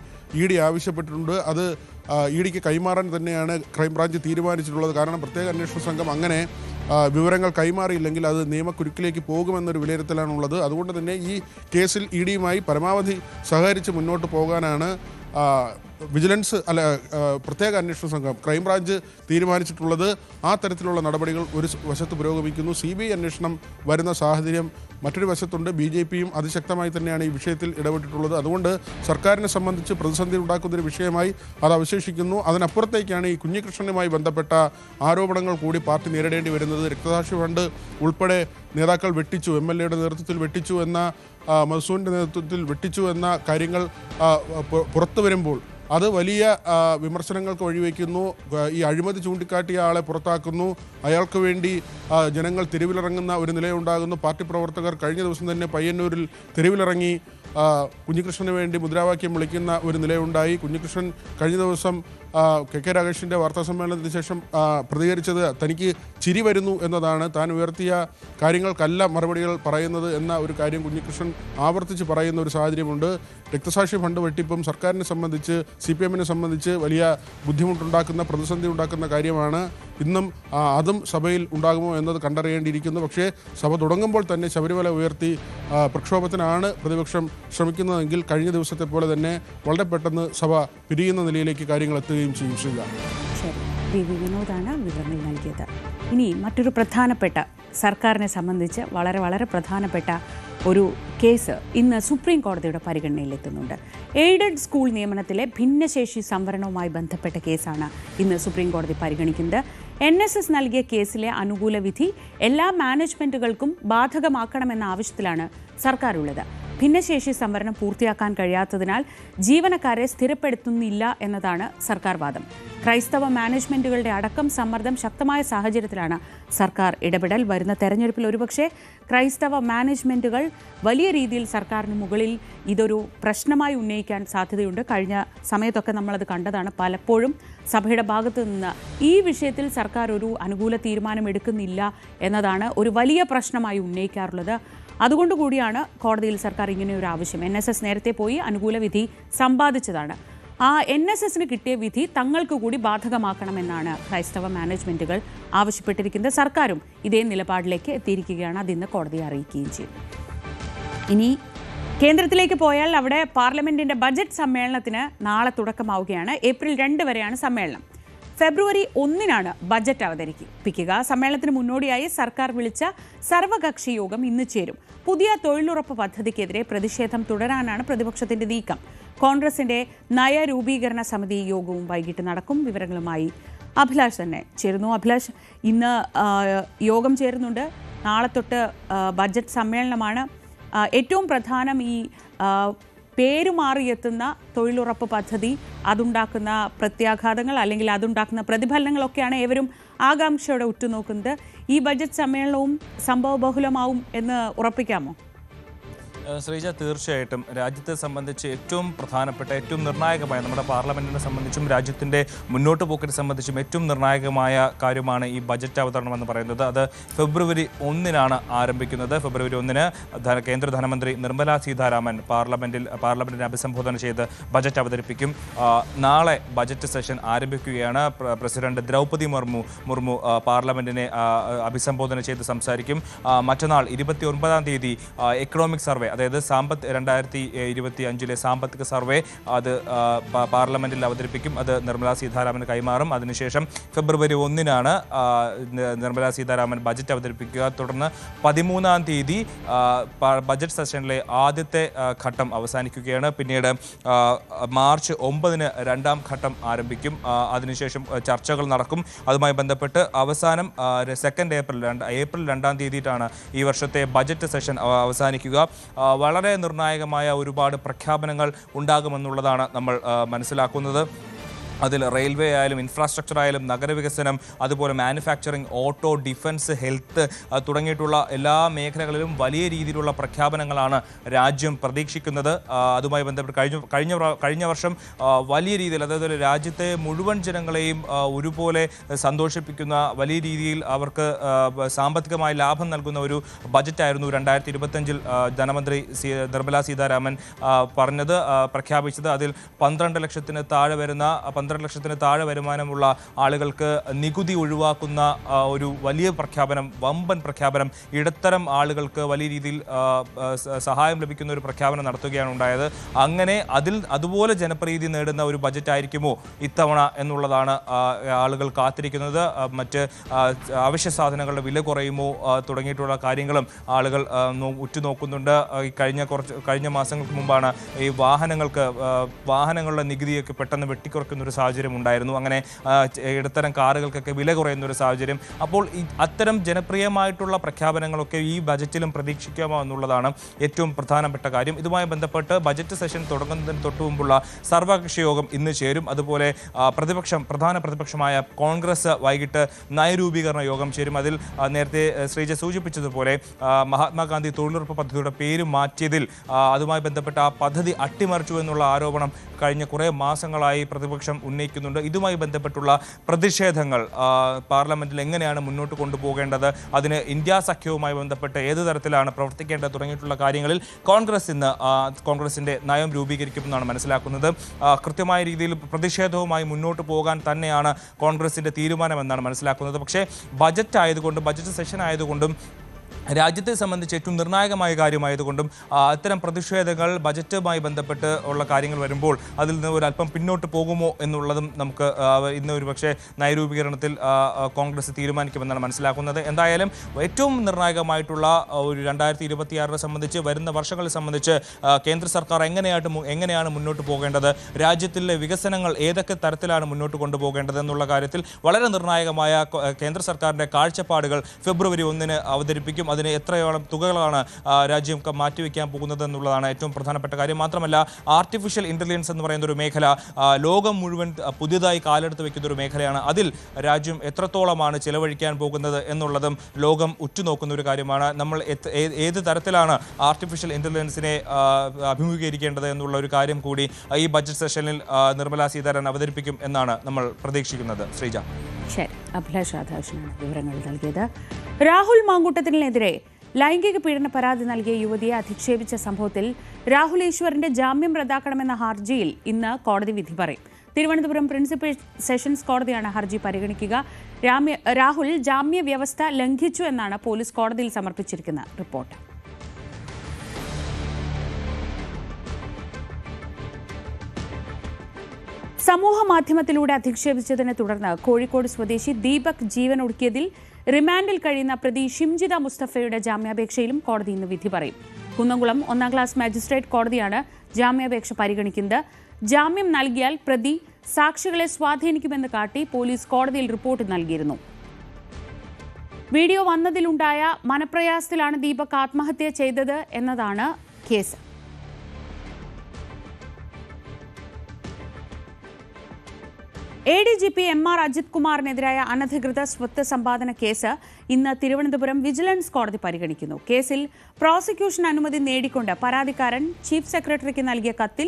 ED ആവശ്യപ്പെട്ടിട്ടുണ്ട്. അത് EDക്ക് കൈമാറാൻ തന്നെയാണ് ക്രൈംബ്രാഞ്ച് തീരുമാനിച്ചിട്ടുള്ളത്. കാരണം പ്രത്യേക അന്വേഷണ സംഘം അങ്ങനെ വിവരങ്ങൾ കൈമാറിയില്ലെങ്കിൽ അത് നിയമക്കുരുക്കിലേക്ക് പോകുമെന്നൊരു വിലയിരുത്തലാണുള്ളത്. അതുകൊണ്ട് തന്നെ ഈ കേസിൽ EDയുമായി പരമാവധി സഹകരിച്ച് മുന്നോട്ട് പോകാനാണ് വിജിലൻസ് പ്രത്യേക അന്വേഷണ സംഘം ക്രൈംബ്രാഞ്ച് തീരുമാനിച്ചിട്ടുള്ളത്. ആ തരത്തിലുള്ള നടപടികൾ ഒരു വശത്ത് പുരോഗമിക്കുന്നു. CBI അന്വേഷണം വരുന്ന സാഹചര്യം മറ്റൊരു വശത്തുണ്ട്. BJPയും അതിശക്തമായി തന്നെയാണ് ഈ വിഷയത്തിൽ ഇടപെട്ടിട്ടുള്ളത്. അതുകൊണ്ട് സർക്കാരിനെ സംബന്ധിച്ച് പ്രതിസന്ധി ഉണ്ടാക്കുന്നൊരു വിഷയമായി അത് അവശേഷിക്കുന്നു. അതിനപ്പുറത്തേക്കാണ് ഈ കുഞ്ഞികൃഷ്ണനുമായി ബന്ധപ്പെട്ട ആരോപണങ്ങൾ കൂടി പാർട്ടി നേരിടേണ്ടി വരുന്നത്. രക്തസാക്ഷി ഫണ്ട് ഉൾപ്പെടെ നേതാക്കൾ വെട്ടിച്ചു, MLAയുടെ നേതൃത്വത്തിൽ വെട്ടിച്ചു എന്ന, മസൂറിൻ്റെ നേതൃത്വത്തിൽ വെട്ടിച്ചു എന്ന കാര്യങ്ങൾ പുറത്തു വരുമ്പോൾ അത് വലിയ വിമർശനങ്ങൾക്ക് വഴിവെക്കുന്നു. ഈ അഴിമതി ചൂണ്ടിക്കാട്ടിയ ആളെ പുറത്താക്കുന്നു. അയാൾക്ക് വേണ്ടി ജനങ്ങൾ തെരുവിലിറങ്ങുന്ന ഒരു നിലയുണ്ടാകുന്നു. പാർട്ടി പ്രവർത്തകർ കഴിഞ്ഞ ദിവസം തന്നെ പയ്യന്നൂരിൽ തെരുവിലിറങ്ങി കുഞ്ഞികൃഷ്ണന് വേണ്ടി മുദ്രാവാക്യം വിളിക്കുന്ന ഒരു നിലയുണ്ടായി. കുഞ്ഞികൃഷ്ണൻ കഴിഞ്ഞ ദിവസം KK രാഗേഷിൻ്റെ വാർത്താസമ്മേളനത്തിന് ശേഷം പ്രതികരിച്ചത് തനിക്ക് ചിരി വരുന്നു എന്നതാണ്. താൻ ഉയർത്തിയ കാര്യങ്ങൾക്കല്ല മറുപടികൾ പറയുന്നത് എന്ന ഒരു കാര്യം കുഞ്ഞികൃഷ്ണൻ ആവർത്തിച്ച് പറയുന്ന ഒരു സാഹചര്യമുണ്ട്. രക്തസാക്ഷി ഫണ്ട് വെട്ടിപ്പും സർക്കാരിനെ സംബന്ധിച്ച് CPMനെ സംബന്ധിച്ച് വലിയ ബുദ്ധിമുട്ടുണ്ടാക്കുന്ന, പ്രതിസന്ധി ഉണ്ടാക്കുന്ന കാര്യമാണ്. ഇന്നും അതും സഭയിൽ ഉണ്ടാകുമോ എന്നത് കണ്ടറിയേണ്ടിയിരിക്കുന്നു. പക്ഷേ സഭ തുടങ്ങുമ്പോൾ തന്നെ ശബരിമല ഉയർത്തി പ്രക്ഷോഭത്തിനാണ് പ്രതിപക്ഷം ശ്രമിക്കുന്നതെങ്കിൽ കഴിഞ്ഞ ദിവസത്തെ പോലെ തന്നെ വളരെ പെട്ടെന്ന് സഭ പിരിയുന്ന നിലയിലേക്ക് കാര്യങ്ങൾ എത്തുകയും ചെയ്യും. ശരി, വിനോദാണ് വിവരങ്ങൾ നൽകിയത്. ഇനി മറ്റൊരു പ്രധാനപ്പെട്ട, സർക്കാരിനെ സംബന്ധിച്ച് വളരെ വളരെ പ്രധാനപ്പെട്ട ഒരു കേസ് ഇന്ന് സുപ്രീം കോടതിയുടെ പരിഗണനയിലെത്തുന്നുണ്ട്. എയ്ഡഡ് സ്കൂൾ നിയമനത്തിലെ ഭിന്നശേഷി സംവരണവുമായി ബന്ധപ്പെട്ട കേസാണ് ഇന്ന് സുപ്രീം കോടതി പരിഗണിക്കുന്നത്. NSS നൽകിയ കേസിലെ അനുകൂല വിധി എല്ലാ മാനേജ്മെൻറ്റുകൾക്കും ബാധകമാക്കണമെന്ന ആവശ്യത്തിലാണ് സർക്കാരുള്ളത്. ഭിന്നശേഷി സംവരണം പൂർത്തിയാക്കാൻ കഴിയാത്തതിനാൽ ജീവനക്കാരെ സ്ഥിരപ്പെടുത്തുന്നില്ല എന്നതാണ് സർക്കാർ വാദം. ക്രൈസ്തവ മാനേജ്മെന്റുകളുടെ അടക്കം സമ്മർദ്ദം ശക്തമായ സാഹചര്യത്തിലാണ് സർക്കാർ ഇടപെടൽ. വരുന്ന തെരഞ്ഞെടുപ്പിൽ ഒരുപക്ഷെ ക്രൈസ്തവ മാനേജ്മെന്റുകൾ വലിയ രീതിയിൽ സർക്കാരിന് മുകളിൽ ഇതൊരു പ്രശ്നമായി ഉന്നയിക്കാൻ സാധ്യതയുണ്ട്. കഴിഞ്ഞ സമയത്തൊക്കെ നമ്മളത് കണ്ടതാണ്. പലപ്പോഴും സഭയുടെ ഭാഗത്ത് നിന്ന് ഈ വിഷയത്തിൽ സർക്കാർ ഒരു അനുകൂല തീരുമാനം എടുക്കുന്നില്ല എന്നതാണ് ഒരു വലിയ പ്രശ്നമായി ഉന്നയിക്കാറുള്ളത്. അതുകൊണ്ടുകൂടിയാണ് കോടതിയിൽ സർക്കാർ ഇങ്ങനെയൊരു ആവശ്യം. NSS നേരത്തെ പോയി അനുകൂല വിധി സമ്പാദിച്ചതാണ്. ആ NSSന് കിട്ടിയ വിധി തങ്ങൾക്ക് കൂടി ബാധകമാക്കണമെന്നാണ് ക്രൈസ്തവ മാനേജ്മെന്റുകൾ ആവശ്യപ്പെട്ടിരിക്കുന്നത്. സർക്കാരും ഇതേ നിലപാടിലേക്ക് എത്തിയിരിക്കുകയാണ്. അതിന്ന് കോടതിയെ അറിയിക്കുകയും ചെയ്തു. ഇനി കേന്ദ്രത്തിലേക്ക് പോയാൽ അവിടെ പാർലമെന്റിന്റെ ബജറ്റ് സമ്മേളനത്തിന് നാളെ തുടക്കമാവുകയാണ്. ഏപ്രിൽ 2 വരെയാണ് സമ്മേളനം. ഫെബ്രുവരി 1 ബജറ്റ് അവതരിപ്പിക്കുക. സമ്മേളനത്തിന് മുന്നോടിയായി സർക്കാർ വിളിച്ച സർവകക്ഷി യോഗം ഇന്ന് ചേരും. പുതിയ തൊഴിലുറപ്പ് പദ്ധതിക്കെതിരെ പ്രതിഷേധം തുടരാനാണ് പ്രതിപക്ഷത്തിന്റെ നീക്കം. കോൺഗ്രസിന്റെ നയരൂപീകരണ സമിതി യോഗവും വൈകിട്ട് നടക്കും. വിവരങ്ങളുമായി അഭിലാഷ് തന്നെ ചേരുന്നു. അഭിലാഷ്, ഇന്ന് യോഗം ചേരുന്നുണ്ട്. നാളെ തൊട്ട് ബജറ്റ് സമ്മേളനമാണ്. ഏറ്റവും പ്രധാനം ഈ പേര് മാറിയെത്തുന്ന തൊഴിലുറപ്പ് പദ്ധതി, അതുണ്ടാക്കുന്ന പ്രത്യാഘാതങ്ങൾ അല്ലെങ്കിൽ അതുണ്ടാക്കുന്ന പ്രതിഫലനങ്ങളൊക്കെയാണ് ഏവരും ആകാംക്ഷയോടെ ഉറ്റുനോക്കുന്നത്. ഈ ബജറ്റ് സമ്മേളനവും സംഭവബഹുലമാവും എന്ന് ഉറപ്പിക്കാമോ? ശ്രീജ, തീർച്ചയായിട്ടും രാജ്യത്തെ സംബന്ധിച്ച് ഏറ്റവും പ്രധാനപ്പെട്ട, ഏറ്റവും നിർണായകമായ, നമ്മുടെ പാർലമെന്റിനെ സംബന്ധിച്ചും രാജ്യത്തിൻ്റെ മുന്നോട്ട് പോക്കിനെ സംബന്ധിച്ചും ഏറ്റവും നിർണായകമായ കാര്യമാണ് ഈ ബജറ്റ് അവതരണം എന്ന് പറയുന്നത്. അത് ഫെബ്രുവരി 1 ആരംഭിക്കുന്നത്. ഫെബ്രുവരി 1 കേന്ദ്ര ധനമന്ത്രി നിർമ്മല സീതാരാമൻ പാർലമെന്റിനെ അഭിസംബോധന ചെയ്ത് ബജറ്റ് അവതരിപ്പിക്കും. നാളെ ബജറ്റ് സെഷൻ ആരംഭിക്കുകയാണ്. പ്രസിഡന്റ് ദ്രൗപദി മുർമു പാർലമെന്റിനെ അഭിസംബോധന ചെയ്ത് സംസാരിക്കും. മറ്റന്നാൾ 29 തീയതി എക്കണോമിക് സർവേ, അതായത് 2025 സാമ്പത്തിക സർവേ അത് പാർലമെന്റിൽ അവതരിപ്പിക്കും. അത് നിർമ്മല സീതാരാമന് കൈമാറും. അതിനുശേഷം ഫെബ്രുവരി 1 നിർമ്മല സീതാരാമൻ ബജറ്റ് അവതരിപ്പിക്കുക. തുടർന്ന് 13 തീയതി ബജറ്റ് സെഷനിലെ ആദ്യത്തെ ഘട്ടം അവസാനിക്കുകയാണ്. പിന്നീട് മാർച്ച് 9 രണ്ടാം ഘട്ടം ആരംഭിക്കും. അതിനുശേഷം ചർച്ചകൾ നടക്കും. അതുമായി ബന്ധപ്പെട്ട് അവസാനം ഏപ്രിൽ 2 തീയതിയിട്ടാണ് ഈ വർഷത്തെ ബജറ്റ് സെഷൻ അവസാനിക്കുക. വളരെ നിർണായകമായ ഒരുപാട് പ്രഖ്യാപനങ്ങൾ ഉണ്ടാകുമെന്നുള്ളതാണ് നമ്മൾ മനസ്സിലാക്കുന്നത്. അതിൽ റെയിൽവേ ആയാലും ഇൻഫ്രാസ്ട്രക്ചർ ആയാലും നഗരവികസനം, അതുപോലെ മാനുഫാക്ചറിങ്, ഓട്ടോ, ഡിഫൻസ്, ഹെൽത്ത് തുടങ്ങിയിട്ടുള്ള എല്ലാ മേഖലകളിലും വലിയ രീതിയിലുള്ള പ്രഖ്യാപനങ്ങളാണ് രാജ്യം പ്രതീക്ഷിക്കുന്നത്. അതുമായി ബന്ധപ്പെട്ട് കഴിഞ്ഞ വർഷം വലിയ രീതിയിൽ, അതായത് രാജ്യത്തെ മുഴുവൻ ജനങ്ങളെയും ഒരുപോലെ സന്തോഷിപ്പിക്കുന്ന, വലിയ രീതിയിൽ അവർക്ക് സാമ്പത്തികമായ ലാഭം നൽകുന്ന ഒരു ബജറ്റായിരുന്നു 2025 ധനമന്ത്രി നിർമ്മല സീതാരാമൻ പ്രഖ്യാപിച്ചത്. അതിൽ 12 ലക്ഷത്തിന് താഴെ വരുമാനമുള്ള ആളുകൾക്ക് നികുതി ഒഴിവാക്കുന്ന ഒരു വലിയ പ്രഖ്യാപനം, വമ്പൻ പ്രഖ്യാപനം, ഇടത്തരം ആളുകൾക്ക് വലിയ രീതിയിൽ സഹായം ലഭിക്കുന്ന ഒരു പ്രഖ്യാപനം നടത്തുകയാണ് ഉണ്ടായത്. അങ്ങനെ അതുപോലെ ജനപ്രീതി നേടുന്ന ഒരു ബജറ്റ് ആയിരിക്കുമോ ഇത്തവണ എന്നുള്ളതാണ് ആളുകൾ കാത്തിരിക്കുന്നത്. മറ്റ് അവശ്യ സാധനങ്ങളുടെ വില കുറയുമോ തുടങ്ങിയിട്ടുള്ള കാര്യങ്ങളും ആളുകൾ ഉറ്റുനോക്കുന്നുണ്ട്. കഴിഞ്ഞ മാസങ്ങൾക്ക് മുമ്പാണ് ഈ വാഹനങ്ങളുടെ നികുതിയൊക്കെ പെട്ടെന്ന് വെട്ടിക്കുറയ്ക്കുന്ന ഒരു സാഹചര്യം ഉണ്ടായിരുന്നു. അങ്ങനെ ഇടത്തരം കാറുകൾക്കൊക്കെ വില കുറയുന്ന ഒരു സാഹചര്യം. അപ്പോൾ അത്തരം ജനപ്രിയമായിട്ടുള്ള പ്രഖ്യാപനങ്ങളൊക്കെ ഈ ബജറ്റിലും പ്രതീക്ഷിക്കാമോ എന്നുള്ളതാണ് ഏറ്റവും പ്രധാനപ്പെട്ട കാര്യം. ഇതുമായി ബന്ധപ്പെട്ട് ബജറ്റ് സെഷൻ തുടങ്ങുന്നതിന് തൊട്ടു മുമ്പുള്ള സർവകക്ഷി യോഗം ഇന്ന് ചേരും. അതുപോലെ പ്രധാന പ്രതിപക്ഷമായ കോൺഗ്രസ് വൈകിട്ട് നയരൂപീകരണ യോഗം ചേരും. അതിൽ നേരത്തെ ശ്രീജ സൂചിപ്പിച്ചതുപോലെ മഹാത്മാഗാന്ധി തൊഴിലുറപ്പ് പദ്ധതിയുടെ പേര് മാറ്റിയതിൽ അതുമായി ബന്ധപ്പെട്ട ആ പദ്ധതി അട്ടിമറിച്ചു എന്നുള്ള ആരോപണം കഴിഞ്ഞ കുറേ മാസങ്ങളായി പ്രതിപക്ഷം ഉന്നയിക്കുന്നുണ്ട്. ഇതുമായി ബന്ധപ്പെട്ടുള്ള പ്രതിഷേധങ്ങൾ പാർലമെന്റിൽ എങ്ങനെയാണ് മുന്നോട്ട് കൊണ്ടുപോകേണ്ടത്, അതിന് ഇന്ത്യ സഖ്യവുമായി ബന്ധപ്പെട്ട് ഏത് തരത്തിലാണ് പ്രവർത്തിക്കേണ്ടത് തുടങ്ങിയിട്ടുള്ള കാര്യങ്ങളിൽ കോൺഗ്രസിന്റെ നയം രൂപീകരിക്കുമെന്നാണ് മനസ്സിലാക്കുന്നത്. കൃത്യമായ രീതിയിൽ പ്രതിഷേധവുമായി മുന്നോട്ട് പോകാൻ തന്നെയാണ് കോൺഗ്രസിന്റെ തീരുമാനമെന്നാണ് മനസ്സിലാക്കുന്നത്. പക്ഷേ ബജറ്റ് സെഷൻ ആയതുകൊണ്ടും രാജ്യത്തെ സംബന്ധിച്ച് ഏറ്റവും നിർണായകമായ കാര്യമായതുകൊണ്ടും അത്തരം പ്രതിഷേധങ്ങൾ ബജറ്റുമായി ബന്ധപ്പെട്ട് ഉള്ള കാര്യങ്ങൾ വരുമ്പോൾ അതിൽ നിന്ന് ഒരല്പം പിന്നോട്ട് പോകുമോ എന്നുള്ളതും നമുക്ക് ഇന്ന് ഒരുപക്ഷെ നയരൂപീകരണത്തിൽ കോൺഗ്രസ് തീരുമാനിക്കുമെന്നാണ് മനസ്സിലാക്കുന്നത്. എന്തായാലും ഏറ്റവും നിർണായകമായിട്ടുള്ള ഒരു 2026 സംബന്ധിച്ച്, വരുന്ന വർഷങ്ങളെ സംബന്ധിച്ച് കേന്ദ്ര സർക്കാർ എങ്ങനെയാണ് മുന്നോട്ട് പോകേണ്ടത്, രാജ്യത്തിലെ വികസനങ്ങൾ ഏതൊക്കെ തരത്തിലാണ് മുന്നോട്ട് കൊണ്ടുപോകേണ്ടത് എന്നുള്ള കാര്യത്തിൽ വളരെ നിർണായകമായ കേന്ദ്ര സർക്കാരിൻ്റെ കാഴ്ചപ്പാടുകൾ ഫെബ്രുവരി 1 അവതരിപ്പിക്കും. അതിന് എത്രയോളം തുകകളാണ് രാജ്യം മാറ്റിവെക്കാൻ പോകുന്നത് എന്നുള്ളതാണ് ഏറ്റവും പ്രധാനപ്പെട്ട കാര്യം. മാത്രമല്ല ആർട്ടിഫിഷ്യൽ ഇൻ്റലിജൻസ് എന്ന് പറയുന്ന ഒരു മേഖല ലോകം മുഴുവൻ പുതിയതായി കാലെടുത്ത് വെക്കുന്ന ഒരു മേഖലയാണ്. അതിൽ രാജ്യം എത്രത്തോളമാണ് ചിലവഴിക്കാൻ പോകുന്നത് എന്നുള്ളതും ലോകം ഉറ്റുനോക്കുന്ന ഒരു കാര്യമാണ്. നമ്മൾ ഏത് തരത്തിലാണ് ആർട്ടിഫിഷ്യൽ ഇൻ്റലിജൻസിനെ അഭിമുഖീകരിക്കേണ്ടത് എന്നുള്ള ഒരു കാര്യം കൂടി ഈ ബജറ്റ് സെഷനിൽ നിർമ്മലാ സീതാരാമൻ അവതരിപ്പിക്കും എന്നാണ് നമ്മൾ പ്രതീക്ഷിക്കുന്നത്. ശ്രീജ. ശരി, അഭിലാഷ് രാധാകൃഷ്ണനാണ് വിവരങ്ങൾ നൽകിയത്. രാഹുൽ മാങ്കൂട്ടത്തിനെതിരെ ലൈംഗിക പീഡന പരാതി നൽകിയ യുവതിയെ അധിക്ഷേപിച്ച സംഭവത്തിൽ രാഹുൽ ഈശ്വറിന്റെ ജാമ്യം റദ്ദാക്കണമെന്ന ഹർജിയിൽ ഇന്ന് കോടതി വിധി പറയും. തിരുവനന്തപുരം പ്രിൻസിപ്പൽ സെഷൻസ് കോടതിയാണ് ഹർജി പരിഗണിക്കുക. രാഹുൽ ജാമ്യ വ്യവസ്ഥ ലംഘിച്ചു എന്നാണ് പോലീസ് കോടതിയിൽ സമർപ്പിച്ചിരിക്കുന്ന റിപ്പോർട്ട്. സമൂഹ മാധ്യമത്തിലൂടെ അധിക്ഷേപിച്ചതിനെ തുടർന്ന് കോഴിക്കോട് സ്വദേശി ദീപക് ജീവനൊടുക്കിയതിൽ റിമാൻഡിൽ കഴിയുന്ന പ്രതി ഷിംജിത മുസ്തഫയുടെ ജാമ്യാപേക്ഷയിലും കോടതി ഇന്ന് വിധി പറയും. കുന്നംകുളം 1-ാം ക്ലാസ് മജിസ്ട്രേറ്റ് കോടതിയാണ് ജാമ്യാപേക്ഷ പരിഗണിക്കുന്നത്. ജാമ്യം നൽകിയാൽ പ്രതി സാക്ഷികളെ സ്വാധീനിക്കുമെന്ന് കാട്ടി പോലീസ് കോടതിയിൽ റിപ്പോർട്ട് നൽകിയിരുന്നു. വീഡിയോ വന്നതിലുണ്ടായ മനപ്രയാസത്തിലാണ് ദീപക് ആത്മഹത്യ ചെയ്തത് എന്നതാണ് കേസ്. ADGP MR അജിത് കുമാറിനെതിരായ അനധികൃത സ്വത്ത് സമ്പാദന കേസ് ഇന്ന് തിരുവനന്തപുരം വിജിലൻസ് കോടതി പരിഗണിക്കുന്നു. കേസിൽ പ്രോസിക്യൂഷൻ അനുമതി നേടിക്കൊണ്ട് പരാതിക്കാരൻ ചീഫ് സെക്രട്ടറിക്ക് നൽകിയ കത്തിൽ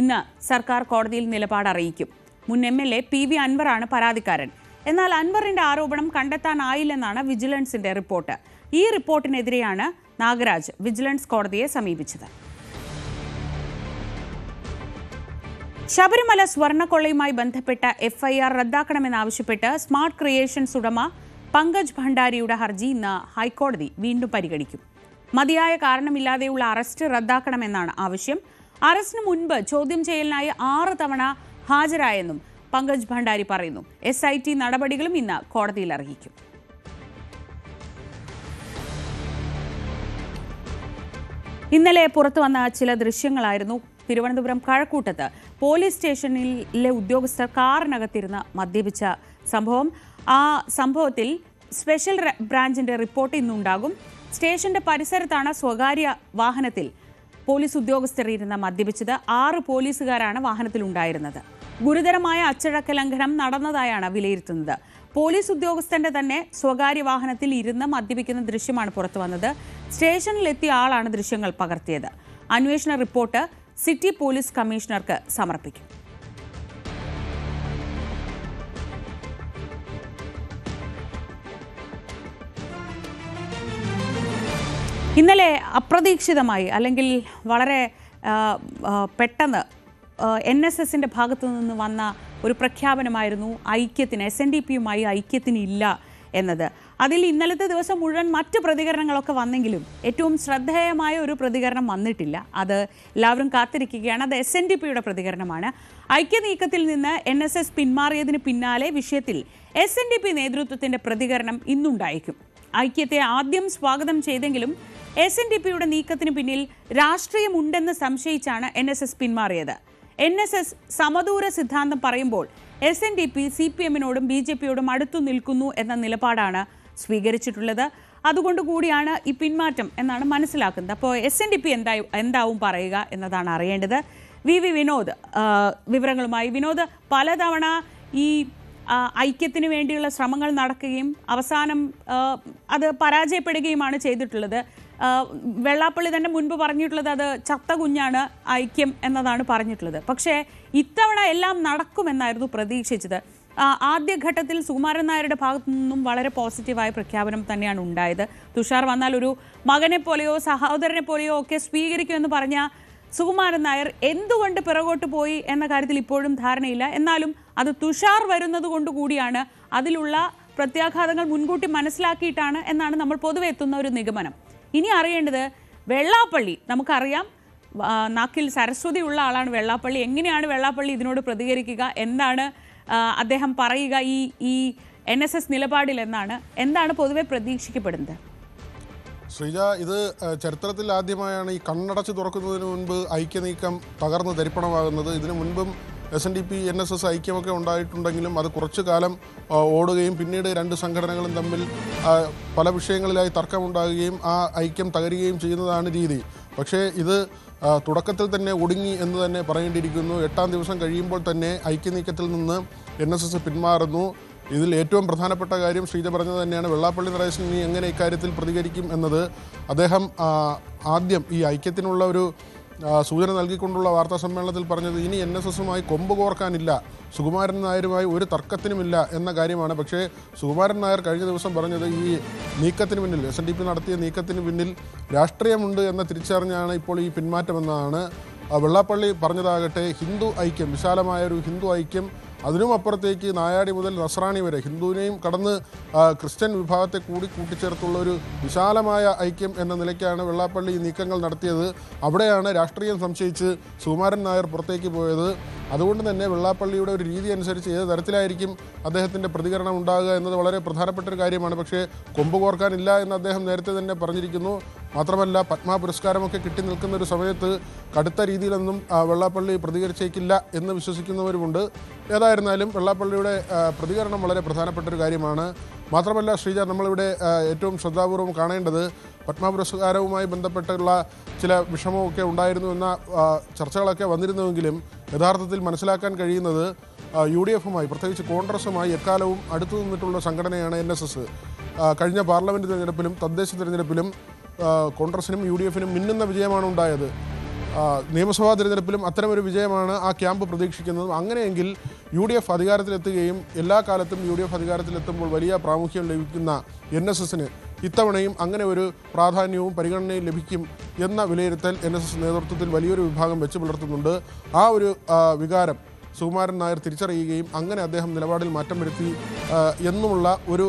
ഇന്ന് സർക്കാർ കോടതിയിൽ നിലപാട് അറിയിക്കും. മുൻ MLA PV അൻവറാണ് പരാതിക്കാരൻ. എന്നാൽ അൻവറിന്റെ ആരോപണം കണ്ടെത്താനായില്ലെന്നാണ് വിജിലൻസിന്റെ റിപ്പോർട്ട്. ഈ റിപ്പോർട്ടിനെതിരെയാണ് നാഗരാജ് വിജിലൻസ് കോടതിയെ സമീപിച്ചത്. ശബരിമല സ്വർണ്ണക്കൊള്ളയുമായി ബന്ധപ്പെട്ട FIR റദ്ദാക്കണമെന്നാവശ്യപ്പെട്ട് സ്മാർട്ട് ക്രിയേഷൻസ് ഉടമ പങ്കജ് ഭണ്ഡാരിയുടെ ഹർജി ഇന്ന് ഹൈക്കോടതി വീണ്ടും പരിഗണിക്കും. മതിയായ കാരണമില്ലാതെയുള്ള അറസ്റ്റ് റദ്ദാക്കണമെന്നാണ് ആവശ്യം. അറസ്റ്റിന് മുൻപ് ചോദ്യം ചെയ്യലിനായി 6 തവണ ഹാജരായെന്നും പങ്കജ് ഭണ്ഡാരി പറയുന്നു. SIT നടപടികളും ഇന്ന് കോടതിയിൽ അറിയിക്കും. ഇന്നലെ പുറത്തു വന്ന ചില ദൃശ്യങ്ങളായിരുന്നു. തിരുവനന്തപുരം കഴക്കൂട്ടത്ത് പോലീസ് സ്റ്റേഷനിലെ ഉദ്യോഗസ്ഥർ കാറിനകത്തിരുന്ന് മദ്യപിച്ച സംഭവം. ആ സംഭവത്തിൽ സ്പെഷ്യൽ ബ്രാഞ്ചിന്റെ റിപ്പോർട്ട് ഇന്നുണ്ടാകും. സ്റ്റേഷന്റെ പരിസരത്താണ് സ്വകാര്യ വാഹനത്തിൽ പോലീസ് ഉദ്യോഗസ്ഥർ ഇരുന്ന് മദ്യപിച്ചത്. 6 പോലീസുകാരാണ് വാഹനത്തിലുണ്ടായിരുന്നത്. ഗുരുതരമായ അച്ചടക്ക ലംഘനം നടന്നതായാണ് വിലയിരുത്തുന്നത്. പോലീസ് ഉദ്യോഗസ്ഥന്റെ തന്നെ സ്വകാര്യ വാഹനത്തിൽ ഇരുന്ന് മദ്യപിക്കുന്ന ദൃശ്യമാണ് പുറത്തു വന്നത്. സ്റ്റേഷനിലെത്തിയ ആളാണ് ദൃശ്യങ്ങൾ പകർത്തിയത്. അന്വേഷണ റിപ്പോർട്ട് സിറ്റി പോലീസ് കമ്മീഷണർക്ക് സമർപ്പിക്കും. ഇന്നലെ അപ്രതീക്ഷിതമായി അല്ലെങ്കിൽ വളരെ പെട്ടെന്ന് NSSന്റെ ഭാഗത്തു നിന്ന് വന്ന ഒരു പ്രഖ്യാപനമായിരുന്നു ഐക്യത്തിന്, SNDPയുമായി ഐക്യത്തിന് ഇല്ല എന്നത്. അതിൽ ഇന്നലത്തെ ദിവസം മുഴുവൻ മറ്റ് പ്രതികരണങ്ങളൊക്കെ വന്നെങ്കിലും ഏറ്റവും ശ്രദ്ധേയമായ ഒരു പ്രതികരണം വന്നിട്ടില്ല. അത് എല്ലാവരും കാത്തിരിക്കുകയാണ്. അത് SNDPയുടെ പ്രതികരണമാണ്. ഐക്യനീക്കത്തിൽ നിന്ന് NSS പിന്മാറിയതിന് പിന്നാലെ വിഷയത്തിൽ SNDP നേതൃത്വത്തിൻ്റെ പ്രതികരണം ഇന്നുണ്ടായിരിക്കും. ഐക്യത്തെ ആദ്യം സ്വാഗതം ചെയ്തെങ്കിലും SNDPയുടെ നീക്കത്തിന് പിന്നിൽ രാഷ്ട്രീയമുണ്ടെന്ന് സംശയിച്ചാണ് NSS പിന്മാറിയത്. NSS സമദൂര സിദ്ധാന്തം പറയുമ്പോൾ SNDP CPMനോടും BJPയോടും അടുത്തു നിൽക്കുന്നു എന്ന നിലപാടാണ് സ്വീകരിച്ചിട്ടുള്ളത്. അതുകൊണ്ടുകൂടിയാണ് ഈ പിന്മാറ്റം എന്നാണ് മനസ്സിലാക്കുന്നത്. അപ്പോൾ SNDP എന്താവും പറയുക എന്നതാണ് അറിയേണ്ടത്. VV വിനോദ് വിവരങ്ങളുമായി. വിനോദ്, പലതവണ ഈ ഐക്യത്തിന് വേണ്ടിയുള്ള ശ്രമങ്ങൾ നടക്കുകയും അവസാനം അത് പരാജയപ്പെടുകയുമാണ് ചെയ്തിട്ടുള്ളത്. വെള്ളാപ്പള്ളി തന്നെ മുൻപ് പറഞ്ഞിട്ടുള്ളത് അത് ചത്ത കുഞ്ഞാണ് ഐക്യം എന്നതാണ് പറഞ്ഞിട്ടുള്ളത്. പക്ഷേ ഇത്തവണ എല്ലാം നടക്കുമെന്നായിരുന്നു പ്രതീക്ഷിച്ചത്. ആദ്യഘട്ടത്തിൽ സുകുമാരൻ നായരുടെ ഭാഗത്തു നിന്നും വളരെ പോസിറ്റീവായ പ്രഖ്യാപനം തന്നെയാണ് ഉണ്ടായത്. തുഷാർ വന്നാൽ ഒരു മകനെ പോലെയോ സഹോദരനെ പോലെയോ ഒക്കെ സ്വീകരിക്കുമെന്ന് പറഞ്ഞ സുകുമാരൻ നായർ എന്തുകൊണ്ട് പിറകോട്ട് പോയി എന്ന കാര്യത്തിൽ ഇപ്പോഴും ധാരണയില്ല. എന്നാലും അത് തുഷാർ വരുന്നത് കൊണ്ടുകൂടിയാണ്, അതിലുള്ള പ്രത്യാഘാതങ്ങൾ മുൻകൂട്ടി മനസ്സിലാക്കിയിട്ടാണ് എന്നാണ് നമ്മൾ പൊതുവെ എത്തുന്ന ഒരു നിഗമനം. ഇനി അറിയേണ്ടത് നമുക്കറിയാം, നാക്കിൽ സരസ്വതി ഉള്ള ആളാണ് വെള്ളാപ്പള്ളി. എങ്ങനെയാണ് വെള്ളാപ്പള്ളി ഇതിനോട് പ്രതികരിക്കുക, എന്താണ് അദ്ദേഹം പറയുക ഈ NSS നിലപാടിൽ എന്താണ് പൊതുവെ പ്രതീക്ഷിക്കപ്പെടുന്നത്? ശ്രീജ, ഇത് ചരിത്രത്തിൽ ആദ്യമായാണ് ഈ കണ്ണടച്ച് തുറക്കുന്നതിന് മുൻപ് ഐക്യനീക്കം തകർന്ന് തരിപ്പണമാകുന്നത്. ഇതിനു മുൻപും SNDP NSS ഐക്യമൊക്കെ ഉണ്ടായിട്ടുണ്ടെങ്കിലും അത് കുറച്ചു കാലം ഓടുകയും പിന്നീട് രണ്ട് സംഘടനകളും തമ്മിൽ പല വിഷയങ്ങളിലായി തർക്കമുണ്ടാകുകയും ആ ഐക്യം തകരുകയും ചെയ്യുന്നതാണ് രീതി. പക്ഷേ ഇത് തുടക്കത്തിൽ തന്നെ ഒടുങ്ങി എന്ന് തന്നെ പറയേണ്ടിയിരിക്കുന്നു. 8-ാം ദിവസം കഴിയുമ്പോൾ തന്നെ ഐക്യനീക്കത്തിൽ നിന്ന് NSS പിന്മാറുന്നു. ഇതിൽ ഏറ്റവും പ്രധാനപ്പെട്ട കാര്യം ശ്രീജ പറഞ്ഞത് തന്നെയാണ്. വെള്ളാപ്പള്ളി നടേശൻ ഇനി എങ്ങനെ ഇക്കാര്യത്തിൽ പ്രതികരിക്കും എന്നത്. അദ്ദേഹം ആദ്യം ഈ ഐക്യത്തിനുള്ള ഒരു സൂചന നൽകിക്കൊണ്ടുള്ള വാർത്താ സമ്മേളനത്തിൽ പറഞ്ഞത് ഇനി NSSുമായി കൊമ്പ് കോർക്കാനില്ല, സുകുമാരൻ നായരുമായി ഒരു തർക്കത്തിനുമില്ല എന്ന കാര്യമാണ്. പക്ഷേ സുകുമാരൻ നായർ കഴിഞ്ഞ ദിവസം പറഞ്ഞത് ഈ നീക്കത്തിന് പിന്നിൽ SNDP നടത്തിയ നീക്കത്തിന് പിന്നിൽ രാഷ്ട്രീയമുണ്ട് എന്ന തിരിച്ചറിഞ്ഞാണ് ഇപ്പോൾ ഈ പിന്മാറ്റമെന്നാണ്. വെള്ളാപ്പള്ളി പറഞ്ഞതാകട്ടെ ഹിന്ദു ഐക്യം, വിശാലമായൊരു ഹിന്ദു ഐക്യം, അതിനും അപ്പുറത്തേക്ക് നായാടി മുതൽ നസ്രാണി വരെ ഹിന്ദുവിനെയും കടന്ന് ക്രിസ്ത്യൻ വിഭാഗത്തെ കൂടി കൂട്ടിച്ചേർത്തുള്ള ഒരു വിശാലമായ ഐക്യം എന്ന നിലയ്ക്കാണ് വെള്ളാപ്പള്ളി ഈ നീക്കങ്ങൾ നടത്തിയത്. അവിടെയാണ് രാഷ്ട്രീയം സംശയിച്ച് സുകുമാരൻ നായർ പുറത്തേക്ക് പോയത്. അതുകൊണ്ട് തന്നെ വെള്ളാപ്പള്ളിയുടെ ഒരു രീതി അനുസരിച്ച് ഏത് തരത്തിലായിരിക്കും അദ്ദേഹത്തിൻ്റെ പ്രതികരണം ഉണ്ടാകുക എന്നത് വളരെ പ്രധാനപ്പെട്ട ഒരു കാര്യമാണ്. പക്ഷേ കൊമ്പ് കോർക്കാനില്ല എന്ന് അദ്ദേഹം നേരത്തെ തന്നെ പറഞ്ഞിരിക്കുന്നു. മാത്രമല്ല പത്മ പുരസ്കാരമൊക്കെ കിട്ടി നിൽക്കുന്ന ഒരു സമയത്ത് കടുത്ത രീതിയിലൊന്നും വെള്ളാപ്പള്ളി പ്രതികരിച്ചേക്കില്ല എന്ന് വിശ്വസിക്കുന്നവരുമുണ്ട്. ഏതായിരുന്നാലും വെള്ളാപ്പള്ളിയുടെ പ്രതികരണം വളരെ പ്രധാനപ്പെട്ട ഒരു കാര്യമാണ്. മാത്രമല്ല ശ്രീജ, നമ്മളിവിടെ ഏറ്റവും ശ്രദ്ധാപൂർവം കാണേണ്ടത് പത്മ പുരസ്കാരവുമായി ബന്ധപ്പെട്ടുള്ള ചില വിഷമമൊക്കെ ഉണ്ടായിരുന്നു എന്ന ചർച്ചകളൊക്കെ വന്നിരുന്നുവെങ്കിലും യഥാർത്ഥത്തിൽ മനസ്സിലാക്കാൻ കഴിയുന്നത് UDFുമായി പ്രത്യേകിച്ച് കോൺഗ്രസുമായി എക്കാലവും അടുത്തു നിന്നിട്ടുള്ള സംഘടനയാണ് NSS. കഴിഞ്ഞ പാർലമെൻറ്റ് തിരഞ്ഞെടുപ്പിലും തദ്ദേശ തിരഞ്ഞെടുപ്പിലും കോൺഗ്രസിനും UDFിനും മിന്നുന്ന വിജയമാണ് ഉണ്ടായത്. നിയമസഭാ തിരഞ്ഞെടുപ്പിലും അത്തരമൊരു വിജയമാണ് ആ ക്യാമ്പ് പ്രതീക്ഷിക്കുന്നത്. അങ്ങനെയെങ്കിൽ UDF അധികാരത്തിലെത്തുകയും എല്ലാ കാലത്തും UDF അധികാരത്തിലെത്തുമ്പോൾ വലിയ പ്രാമുഖ്യം ലഭിക്കുന്ന NSSന് ഇത്തവണയും അങ്ങനെ ഒരു പ്രാധാന്യവും പരിഗണനയും ലഭിക്കും എന്ന വിലയിരുത്തൽ NSS നേതൃത്വത്തിൽ വലിയൊരു വിഭാഗം വെച്ച് പുലർത്തുന്നുണ്ട്. ആ ഒരു വികാരം സുകുമാരൻ നായർ തിരിച്ചറിയുകയും അങ്ങനെ അദ്ദേഹം നിലപാടിൽ മാറ്റം വരുത്തി എന്നുമുള്ള ഒരു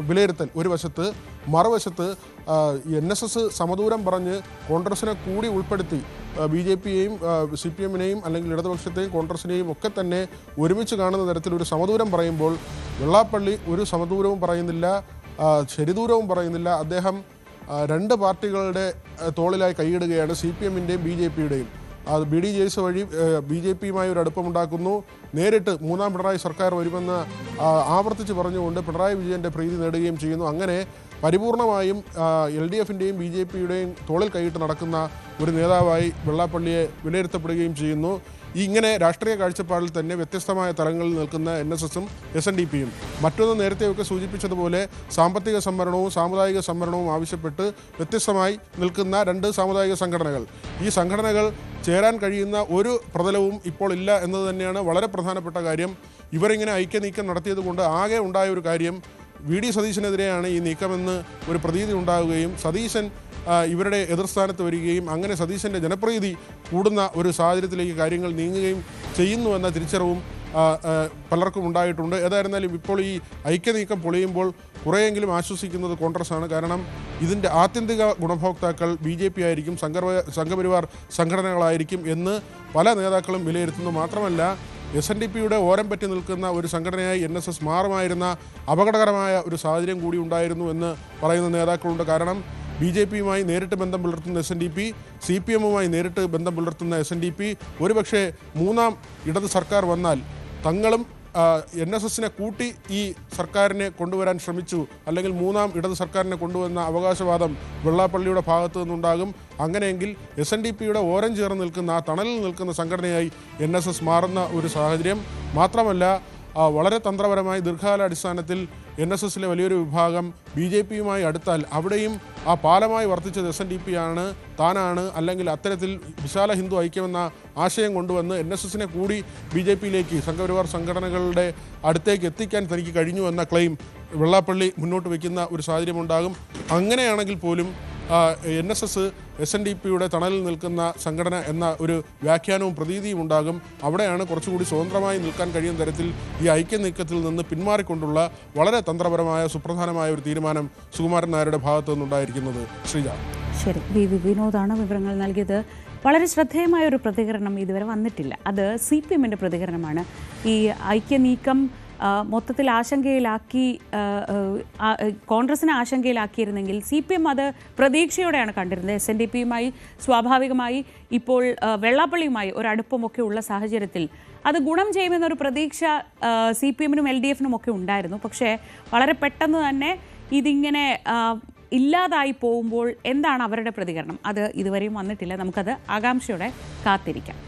വിലയിരുത്തൽ ഒരു വശത്ത്. മറുവശത്ത് NSS സമദൂരം പറഞ്ഞ് കോൺഗ്രസിനെ കൂടി ഉൾപ്പെടുത്തി BJPയെയും CPMനെയും അല്ലെങ്കിൽ ഇടതുപക്ഷത്തെയും കോൺഗ്രസിനെയും ഒക്കെ തന്നെ ഒരുമിച്ച് കാണുന്ന തരത്തിൽ ഒരു സമദൂരം പറയുമ്പോൾ വെള്ളാപ്പള്ളി ഒരു സമദൂരവും പറയുന്നില്ല, ശരിദൂരവും പറയുന്നില്ല. അദ്ദേഹം രണ്ട് പാർട്ടികളുടെ തോളിലായി കൈയിടുകയാണ്, CPMൻ്റെയും BJPയുടെയും. അത് BDJS വഴി BJPയുമായി ഒരു അടുപ്പമുണ്ടാക്കുന്നു. നേരിട്ട് മൂന്നാം പിണറായി സർക്കാർ വരുമെന്ന് ആവർത്തിച്ച് പറഞ്ഞുകൊണ്ട് പിണറായി വിജയൻ്റെ പ്രീതി നേടുകയും ചെയ്യുന്നു. അങ്ങനെ പരിപൂർണമായും LDFൻ്റെയും BJPയുടെയും തോളിൽ കൈയിട്ട് നടക്കുന്ന ഒരു നേതാവായി വെള്ളാപ്പള്ളിയെ വിലയിരുത്തപ്പെടുകയും ചെയ്യുന്നു. ഇങ്ങനെ രാഷ്ട്രീയ കാഴ്ചപ്പാടിൽ തന്നെ വ്യത്യസ്തമായ തലങ്ങളിൽ നിൽക്കുന്ന NSSും SNDPയും. മറ്റൊന്ന് നേരത്തെയൊക്കെ സൂചിപ്പിച്ചതുപോലെ സാമ്പത്തിക സംവരണവും സാമുദായിക സംവരണവും ആവശ്യപ്പെട്ട് വ്യത്യസ്തമായി നിൽക്കുന്ന രണ്ട് സാമുദായിക സംഘടനകൾ. ഈ സംഘടനകൾ ചേരാൻ കഴിയുന്ന ഒരു പ്രതലവും ഇപ്പോൾ ഇല്ല എന്നത് തന്നെയാണ് വളരെ പ്രധാനപ്പെട്ട കാര്യം. ഇവരിങ്ങനെ ഐക്യനീക്കം നടത്തിയത് കൊണ്ട് ആകെ ഉണ്ടായ ഒരു കാര്യം VD സതീശനെതിരെയാണ് ഈ നീക്കമെന്ന് ഒരു പ്രതീതി ഉണ്ടാവുകയും സതീശൻ ഇവരുടെ എതിർസ്ഥാനത്ത് വരികയും അങ്ങനെ സതീശൻ്റെ ജനപ്രീതി കൂടുന്ന ഒരു സാഹചര്യത്തിലേക്ക് കാര്യങ്ങൾ നീങ്ങുകയും ചെയ്യുന്നുവെന്ന തിരിച്ചറിവും പലർക്കും ഉണ്ടായിട്ടുണ്ട്. ഏതായിരുന്നാലും ഇപ്പോൾ ഈ ഐക്യനീക്കം പൊളിയുമ്പോൾ കുറേയെങ്കിലും ആശ്വസിക്കുന്നത് കോൺഗ്രസ്സാണ്. കാരണം ഇതിൻ്റെ ആത്യന്തിക ഗുണഭോക്താക്കൾ BJP ആയിരിക്കും, സംഘപരിവാർ സംഘടനകളായിരിക്കും എന്ന് പല നേതാക്കളും വിലയിരുത്തുന്നു. മാത്രമല്ല SNDPയുടെ ഓരം പറ്റി നിൽക്കുന്ന ഒരു സംഘടനയായി NSS മാറുമായിരുന്ന അപകടകരമായ ഒരു സാഹചര്യം കൂടി ഉണ്ടായിരുന്നു എന്ന് പറയുന്ന നേതാക്കളുണ്ട്. കാരണം BJPയുമായി നേരിട്ട് ബന്ധം പുലർത്തുന്ന SNDP, CPMുമായി നേരിട്ട് ബന്ധം പുലർത്തുന്ന SNDP, ഒരുപക്ഷെ മൂന്നാം ഇടത് സർക്കാർ വന്നാൽ തങ്ങളും NSSനെ കൂട്ടി ഈ സർക്കാരിനെ കൊണ്ടുവരാൻ ശ്രമിച്ചു, അല്ലെങ്കിൽ മൂന്നാം ഇടത് സർക്കാരിനെ കൊണ്ടുവന്ന അവകാശവാദം വെള്ളാപ്പള്ളിയുടെ ഭാഗത്തു നിന്നുണ്ടാകും. അങ്ങനെയെങ്കിൽ SNDPയുടെ ഓരം ചേർന്ന് നിൽക്കുന്ന ആ തണലിൽ നിൽക്കുന്ന സംഘടനയായി NSS മാറുന്ന ഒരു സാഹചര്യം. മാത്രമല്ല വളരെ തന്ത്രപരമായി ദീർഘകാലാടിസ്ഥാനത്തിൽ NSSലെ വലിയൊരു വിഭാഗം BJPയുമായി അടുത്താൽ അവിടെയും ആ പാലമായി വർത്തിച്ചത് SNDPയാണ്, താനാണ്. അല്ലെങ്കിൽ അത്തരത്തിൽ വിശാല ഹിന്ദു ഐക്യമെന്ന ആശയം കൊണ്ടുവന്ന് NSSനെ കൂടി BJPയിലേക്ക് സംഘപരിവാർ സംഘടനകളുടെ അടുത്തേക്ക് എത്തിക്കാൻ തനിക്ക് കഴിഞ്ഞു എന്ന ക്ലെയിം വെള്ളാപ്പള്ളി മുന്നോട്ട് വയ്ക്കുന്ന ഒരു സാഹചര്യമുണ്ടാകും. അങ്ങനെയാണെങ്കിൽ പോലും NSS SNDPയുടെ തണലിൽ നിൽക്കുന്ന സംഘടന എന്ന ഒരു വ്യാഖ്യാനവും പ്രതീതിയും ഉണ്ടാകും. അവിടെയാണ് കുറച്ചുകൂടി സ്വതന്ത്രമായി നിൽക്കാൻ കഴിയുന്ന തരത്തിൽ ഈ ഐക്യനീക്കത്തിൽ നിന്ന് പിന്മാറിക്കൊണ്ടുള്ള വളരെ തന്ത്രപരമായ സുപ്രധാനമായ ഒരു തീരുമാനം സുകുമാരൻ നായരുടെ ഭാഗത്തു നിന്നുണ്ടായിരിക്കുന്നത്. ശ്രീജ. ശരി, വിനോദാണ് വിവരങ്ങൾ നൽകിയത്. വളരെ ശ്രദ്ധേയമായ ഒരു പ്രതികരണം ഇതുവരെ വന്നിട്ടില്ല. അത് CPMൻ്റെ പ്രതികരണമാണ്. ഈ ഐക്യനീക്കം മൊത്തത്തിൽ ആശങ്കയിലാക്കി, കോൺഗ്രസിനെ ആശങ്കയിലാക്കിയിരുന്നെങ്കിൽ CPM അത് പ്രതീക്ഷയോടെയാണ് കണ്ടിരുന്നത്. SNDPയുമായി സ്വാഭാവികമായി ഇപ്പോൾ വെള്ളാപ്പള്ളിയുമായി ഒരടുപ്പമൊക്കെ ഉള്ള സാഹചര്യത്തിൽ അത് ഗുണം ചെയ്യുമെന്നൊരു പ്രതീക്ഷ CPMനും LDFനും ഒക്കെ ഉണ്ടായിരുന്നു. പക്ഷേ വളരെ പെട്ടെന്ന് തന്നെ ഇതിങ്ങനെ ഇല്ലാതായി പോകുമ്പോൾ എന്താണ് അവരുടെ പ്രതികരണം? അത് ഇതുവരെയും വന്നിട്ടില്ല. നമുക്കത് ആകാംക്ഷയോടെ കാത്തിരിക്കാം.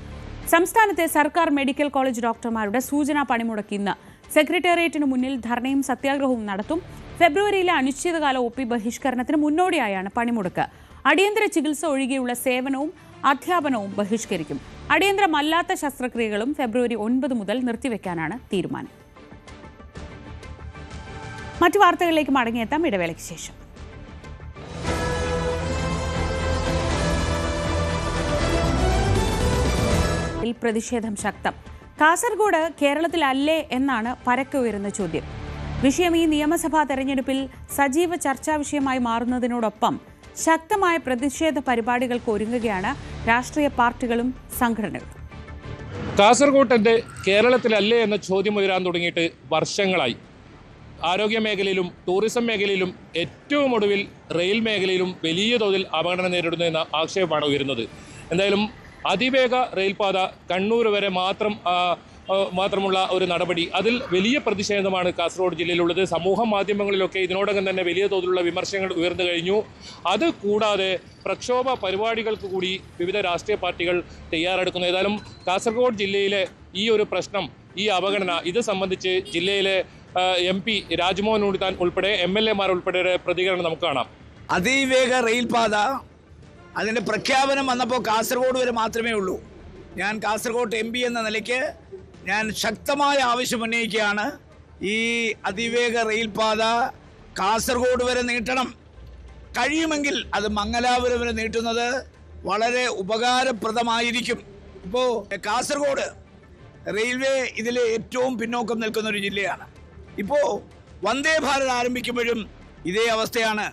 സംസ്ഥാനത്തെ സർക്കാർ മെഡിക്കൽ കോളേജ് ഡോക്ടർമാരുടെ സൂചനാ പണിമുടക്ക് ഇന്ന് സെക്രട്ടേറിയറ്റിന് മുന്നിൽ ധർണയും സത്യാഗ്രഹവും നടത്തും. ഫെബ്രുവരിയിലെ അനിശ്ചിതകാല OP ബഹിഷ്കരണത്തിന് മുന്നോടിയായാണ് പണിമുടക്ക്. അടിയന്തര ചികിത്സ ഒഴികെയുള്ള സേവനവും അധ്യാപനവും ബഹിഷ്കരിക്കും. അടിയന്തരമല്ലാത്ത ശസ്ത്രക്രിയകളും ഫെബ്രുവരി 9 മുതൽ നിർത്തിവെക്കാനാണ് തീരുമാനം. മറ്റു വാർത്തകളിലേക്ക് മടങ്ങിയെത്താം ഇടവേളയ്ക്ക് ശേഷം. പ്രതിഷേധം ശക്തം. കാസർഗോഡ് കേരളത്തിലല്ലേ എന്നാണ് പരക്കെ ഉയരുന്ന ചോദ്യം. വിഷയം ഈ നിയമസഭാ തെരഞ്ഞെടുപ്പിൽ സജീവ ചർച്ചാ വിഷയമായി മാറുന്നതിനോടൊപ്പം ശക്തമായ പ്രതിഷേധ പരിപാടികൾക്ക് ഒരുങ്ങുകയാണ് രാഷ്ട്രീയ പാർട്ടികളും സംഘടനകളും. കാസർഗോഡ് കേരളത്തിലല്ലേ എന്ന ചോദ്യം ഉയരാൻ തുടങ്ങിയിട്ട് വർഷങ്ങളായി. ആരോഗ്യ മേഖലയിലും ടൂറിസം മേഖലയിലും ഏറ്റവും ഒടുവിൽ റെയിൽ മേഖലയിലും വലിയ തോതിൽ അവഗണന നേരിടുന്നു എന്ന ആക്ഷേപമാണ് ഉയരുന്നത്. എന്തായാലും അതിവേഗ റെയിൽപാത കണ്ണൂർ വരെ മാത്രമുള്ള ഒരു നടപടി, അതിൽ വലിയ പ്രതിഷേധമാണ് കാസർഗോഡ് ജില്ലയിലുള്ളത്. സമൂഹ മാധ്യമങ്ങളിലൊക്കെ ഇതിനോടകം തന്നെ വലിയ തോതിലുള്ള വിമർശനങ്ങൾ ഉയർന്നു കഴിഞ്ഞു. അത് കൂടാതെ പ്രക്ഷോഭ പരിപാടികൾക്ക് കൂടി വിവിധ രാഷ്ട്രീയ പാർട്ടികൾ തയ്യാറെടുക്കുന്നു. ഏതായാലും കാസർഗോഡ് ജില്ലയിലെ ഈ ഒരു പ്രശ്നം, ഈ അവഗണന, ഇത് സംബന്ധിച്ച് ജില്ലയിലെ MP രാജ്മോഹൻ ഉണ്ണിത്താൻ ഉൾപ്പെടെ MLA മാർ ഉൾപ്പെടെ പ്രതികരണം നമുക്ക് കാണാം. അതിവേഗ റെയിൽപാത അതിൻ്റെ പ്രഖ്യാപനം വന്നപ്പോൾ കാസർഗോഡ് വരെ മാത്രമേ ഉള്ളൂ. ഞാൻ കാസർഗോഡ് MP എന്ന നിലയ്ക്ക് ഞാൻ ശക്തമായ ആവശ്യം ഉന്നയിക്കുകയാണ്. ഈ അതിവേഗ റെയിൽപാത കാസർഗോഡ് വരെ നീട്ടണം. കഴിയുമെങ്കിൽ അത് മംഗലാപുരം വരെ നീട്ടുന്നത് വളരെ ഉപകാരപ്രദമായിരിക്കും. ഇപ്പോൾ കാസർഗോഡ് റെയിൽവേ ഇതിൽ ഏറ്റവും പിന്നോക്കം നിൽക്കുന്ന ഒരു ജില്ലയാണ്. ഇപ്പോൾ വന്ദേ ഭാരത് ആരംഭിക്കുമ്പോഴും ഇതേ അവസ്ഥയാണ്.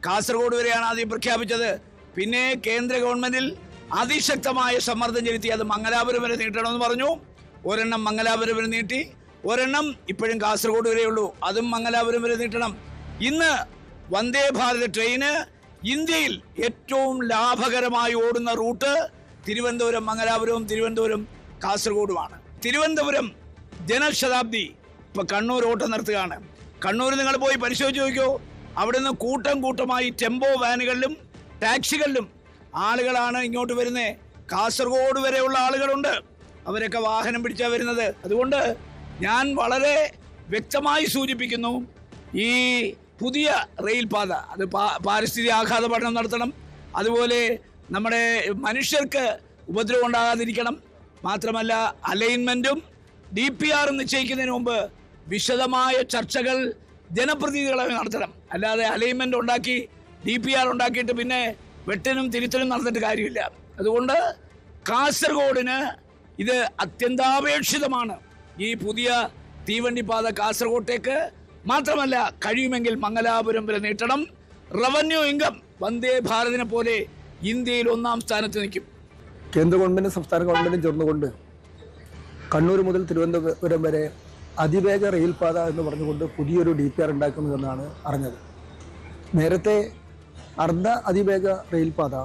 കാസർഗോഡ് വരെയാണ് ആദ്യം പ്രഖ്യാപിച്ചത്. പിന്നെ കേന്ദ്ര ഗവൺമെന്റിൽ അതിശക്തമായ സമ്മർദ്ദം ചെലുത്തി അത് മംഗലാപുരം വരെ നീട്ടണമെന്ന് പറഞ്ഞു. ഒരെണ്ണം മംഗലാപുരം വരെ നീട്ടി, ഒരെണ്ണം ഇപ്പോഴും കാസർഗോഡ് വരെയുള്ളൂ, അതും മംഗലാപുരം വരെ നീട്ടണം. ഇന്ന് വന്ദേ ഭാരത് ട്രെയിന് ഇന്ത്യയിൽ ഏറ്റവും ലാഭകരമായി ഓടുന്ന റൂട്ട് തിരുവനന്തപുരം മംഗലാപുരവും തിരുവനന്തപുരം കാസർഗോഡുമാണ്. തിരുവനന്തപുരം ജനശതാബ്ദി ഇപ്പോൾ കണ്ണൂർ ഓട്ടം നിർത്തുകയാണ്. കണ്ണൂർ നിങ്ങൾ പോയി പരിശോധിച്ച് നോക്കിയോ, അവിടുന്ന് കൂട്ടമായി ടെമ്പോ വാനുകളിലും ടാക്സികളിലും ആളുകളാണ് ഇങ്ങോട്ട് വരുന്നത്. കാസർഗോഡ് വരെയുള്ള ആളുകളുണ്ട്, അവരൊക്കെ വാഹനം പിടിച്ചാണ് വരുന്നത്. അതുകൊണ്ട് ഞാൻ വളരെ വ്യക്തമായി സൂചിപ്പിക്കുന്നു, ഈ പുതിയ റെയിൽപാത അത് പാരിസ്ഥിതിക ആഘാത പഠനം നടത്തണം. അതുപോലെ നമ്മുടെ മനുഷ്യർക്ക് ഉപദ്രവം ഉണ്ടാകാതിരിക്കണം. മാത്രമല്ല അലൈൻമെൻറ്റും DPR നിശ്ചയിക്കുന്നതിന് മുമ്പ് വിശദമായ ചർച്ചകൾ ജനപ്രതിനിധികളെ നടത്തണം. അല്ലാതെ അലൈൻമെൻറ്റ് ഉണ്ടാക്കി DPR ഉണ്ടാക്കിയിട്ട് പിന്നെ വെട്ടനും തിരുത്തലും നടന്നിട്ട് കാര്യമില്ല. അതുകൊണ്ട് കാസർഗോഡിന് ഇത് അത്യന്താപേക്ഷിതമാണ്, ഈ പുതിയ തീവണ്ടിപ്പാത കാസർഗോട്ടേക്ക്. മാത്രമല്ല കഴിയുമെങ്കിൽ മംഗലാപുരം വരെ നീട്ടണം. റവന്യൂ ഇൻകം വന്ദേ ഭാരതിനെ പോലെ ഇന്ത്യയിൽ 1-ാം സ്ഥാനത്ത് നിൽക്കും. കേന്ദ്ര ഗവൺമെൻറ്റും സംസ്ഥാന ഗവൺമെൻറ്റും ചേർന്നുകൊണ്ട് കണ്ണൂർ മുതൽ തിരുവനന്തപുരം വരെ അതിവേഗ റെയിൽപാത എന്ന് പറഞ്ഞുകൊണ്ട് പുതിയൊരു DPR ഉണ്ടാക്കുന്നതെന്നാണ് അറിഞ്ഞത്. നേരത്തെ അർദ്ധ അതിവേഗ റെയിൽപാത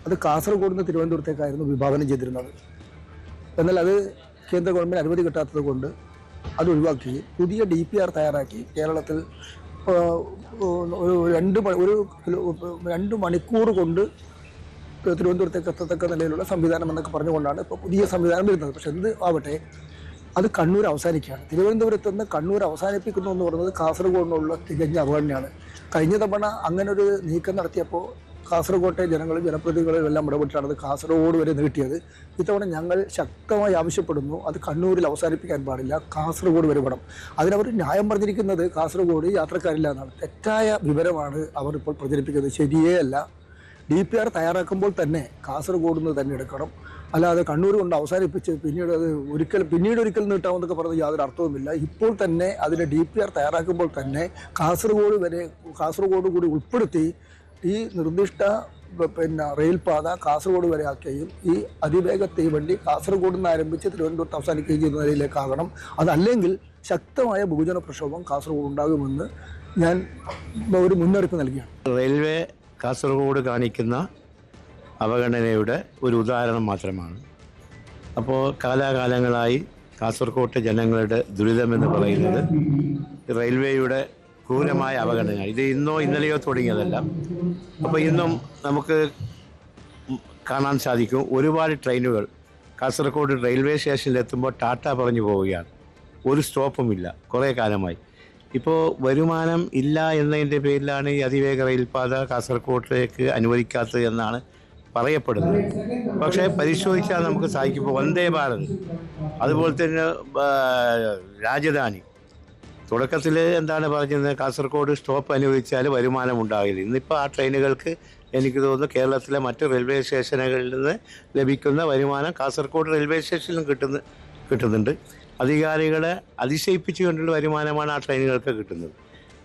അത് കാസർഗോഡ് നിന്ന് തിരുവനന്തപുരത്തേക്കായിരുന്നു വിഭാവനം ചെയ്തിരുന്നത്. എന്നാൽ അത് കേന്ദ്ര ഗവൺമെൻറ് അനുമതി കിട്ടാത്തത് കൊണ്ട് അത് ഒഴിവാക്കി പുതിയ DPR തയ്യാറാക്കി കേരളത്തിൽ ഒരു 2 മണിക്കൂർ കൊണ്ട് തിരുവനന്തപുരത്തേക്ക് എത്തത്തക്ക നിലയിലുള്ള സംവിധാനം എന്നൊക്കെ പറഞ്ഞുകൊണ്ടാണ് ഇപ്പോൾ പുതിയ സംവിധാനം വരുന്നത്. പക്ഷെ എന്ത് ആവട്ടെ, അത് കണ്ണൂർ അവസാനിക്കുകയാണ്. തിരുവനന്തപുരത്ത് നിന്ന് കണ്ണൂർ അവസാനിപ്പിക്കുന്നു എന്ന് പറയുന്നത് കാസർഗോഡിനുള്ള തികഞ്ഞ അവഗണനയാണ്. കഴിഞ്ഞ തവണ അങ്ങനൊരു നീക്കം നടത്തിയപ്പോൾ കാസർഗോട്ടെ ജനങ്ങളും ജനപ്രതിനിധികളും എല്ലാം ഇടപെട്ടാണ് അത് കാസർഗോഡ് വരെ നീട്ടിയത്. ഇത്തവണ ഞങ്ങൾ ശക്തമായി ആവശ്യപ്പെടുന്നു, അത് കണ്ണൂരിൽ അവസാനിപ്പിക്കാൻ പാടില്ല, കാസർഗോഡ് വരെ വേണം. അതിനവർ ന്യായം പറഞ്ഞിരിക്കുന്നത് കാസർഗോഡ് യാത്രക്കാരില്ല എന്നാണ്. തെറ്റായ വിവരമാണ് അവർ ഇപ്പോൾ പ്രചരിപ്പിക്കുന്നത്, ശരിയേ അല്ല. DPR തയ്യാറാക്കുമ്പോൾ തന്നെ കാസർഗോഡ് നിന്ന് തന്നെ എടുക്കണം, അല്ലാതെ കണ്ണൂർ കൊണ്ട് അവസാനിപ്പിച്ച് പിന്നീട് ഒരിക്കൽ നീട്ടാമെന്നൊക്കെ പറഞ്ഞത് യാതൊരു അർത്ഥവുമില്ല. ഇപ്പോൾ തന്നെ അതിൻ്റെ DPR തയ്യാറാക്കുമ്പോൾ തന്നെ കാസർഗോഡ് കൂടി ഉൾപ്പെടുത്തി ഈ നിർദ്ദിഷ്ട റെയിൽപാത കാസർഗോഡ് വരെ ആക്കുകയും ഈ അതിവേഗ തീവണ്ടി കാസർഗോഡ് നിന്ന് ആരംഭിച്ച് തിരുവനന്തപുരത്ത് അവസാനിക്കുകയും ചെയ്യുന്ന നിലയിലേക്കാകണം. അതല്ലെങ്കിൽ ശക്തമായ ബഹുജന പ്രക്ഷോഭം കാസർഗോഡ് ഉണ്ടാകുമെന്ന് ഞാൻ ഒരു മുന്നറിയിപ്പ് നൽകിയാണ്. റെയിൽവേ കാസർഗോഡ് കാണിക്കുന്ന അവഗണനയുടെ ഒരു ഉദാഹരണം മാത്രമാണ്. അപ്പോൾ കാലാകാലങ്ങളായി കാസർഗോട്ടെ ജനങ്ങളുടെ ദുരിതമെന്ന് പറയുന്നത് റെയിൽവേയുടെ ക്രൂരമായ അവഗണന. ഇത് ഇന്നോ ഇന്നലെയോ തുടങ്ങിയതല്ല. അപ്പോൾ ഇന്നും നമുക്ക് കാണാൻ സാധിക്കും ഒരുപാട് ട്രെയിനുകൾ കാസർഗോഡ് റെയിൽവേ സ്റ്റേഷനിലെത്തുമ്പോൾ ടാറ്റ പറഞ്ഞു പോവുകയാണ്. ഒരു സ്റ്റോപ്പുമില്ല കുറേ കാലമായി. ഇപ്പോൾ വരുമാനം ഇല്ല എന്നതിൻ്റെ പേരിലാണ് ഈ അതിവേഗ റെയിൽപാത കാസർഗോഡിലേക്ക് അനുവദിക്കാത്തത് എന്നാണ് പറയപ്പെടുന്നത്. പക്ഷേ പരിശോധിച്ചാൽ നമുക്ക് സാധിക്കും. ഇപ്പോൾ വന്ദേ ഭാരത്, അതുപോലെ തന്നെ രാജധാനി തുടക്കത്തിൽ എന്താണ് പറഞ്ഞത്, കാസർഗോഡ് സ്റ്റോപ്പ് അനുവദിച്ചാൽ വരുമാനം ഉണ്ടാകില്ല. ഇന്നിപ്പോൾ ആ ട്രെയിനുകൾക്ക് എനിക്ക് തോന്നുന്നു കേരളത്തിലെ മറ്റ് റെയിൽവേ സ്റ്റേഷനുകളിൽ നിന്ന് ലഭിക്കുന്ന വരുമാനം കാസർഗോഡ് റെയിൽവേ സ്റ്റേഷനിലും കിട്ടുന്നുണ്ട്. അധികാരികളെ അതിശയിപ്പിച്ചുകൊണ്ടുള്ള വരുമാനമാണ് ആ ട്രെയിനുകൾക്ക് കിട്ടുന്നത്.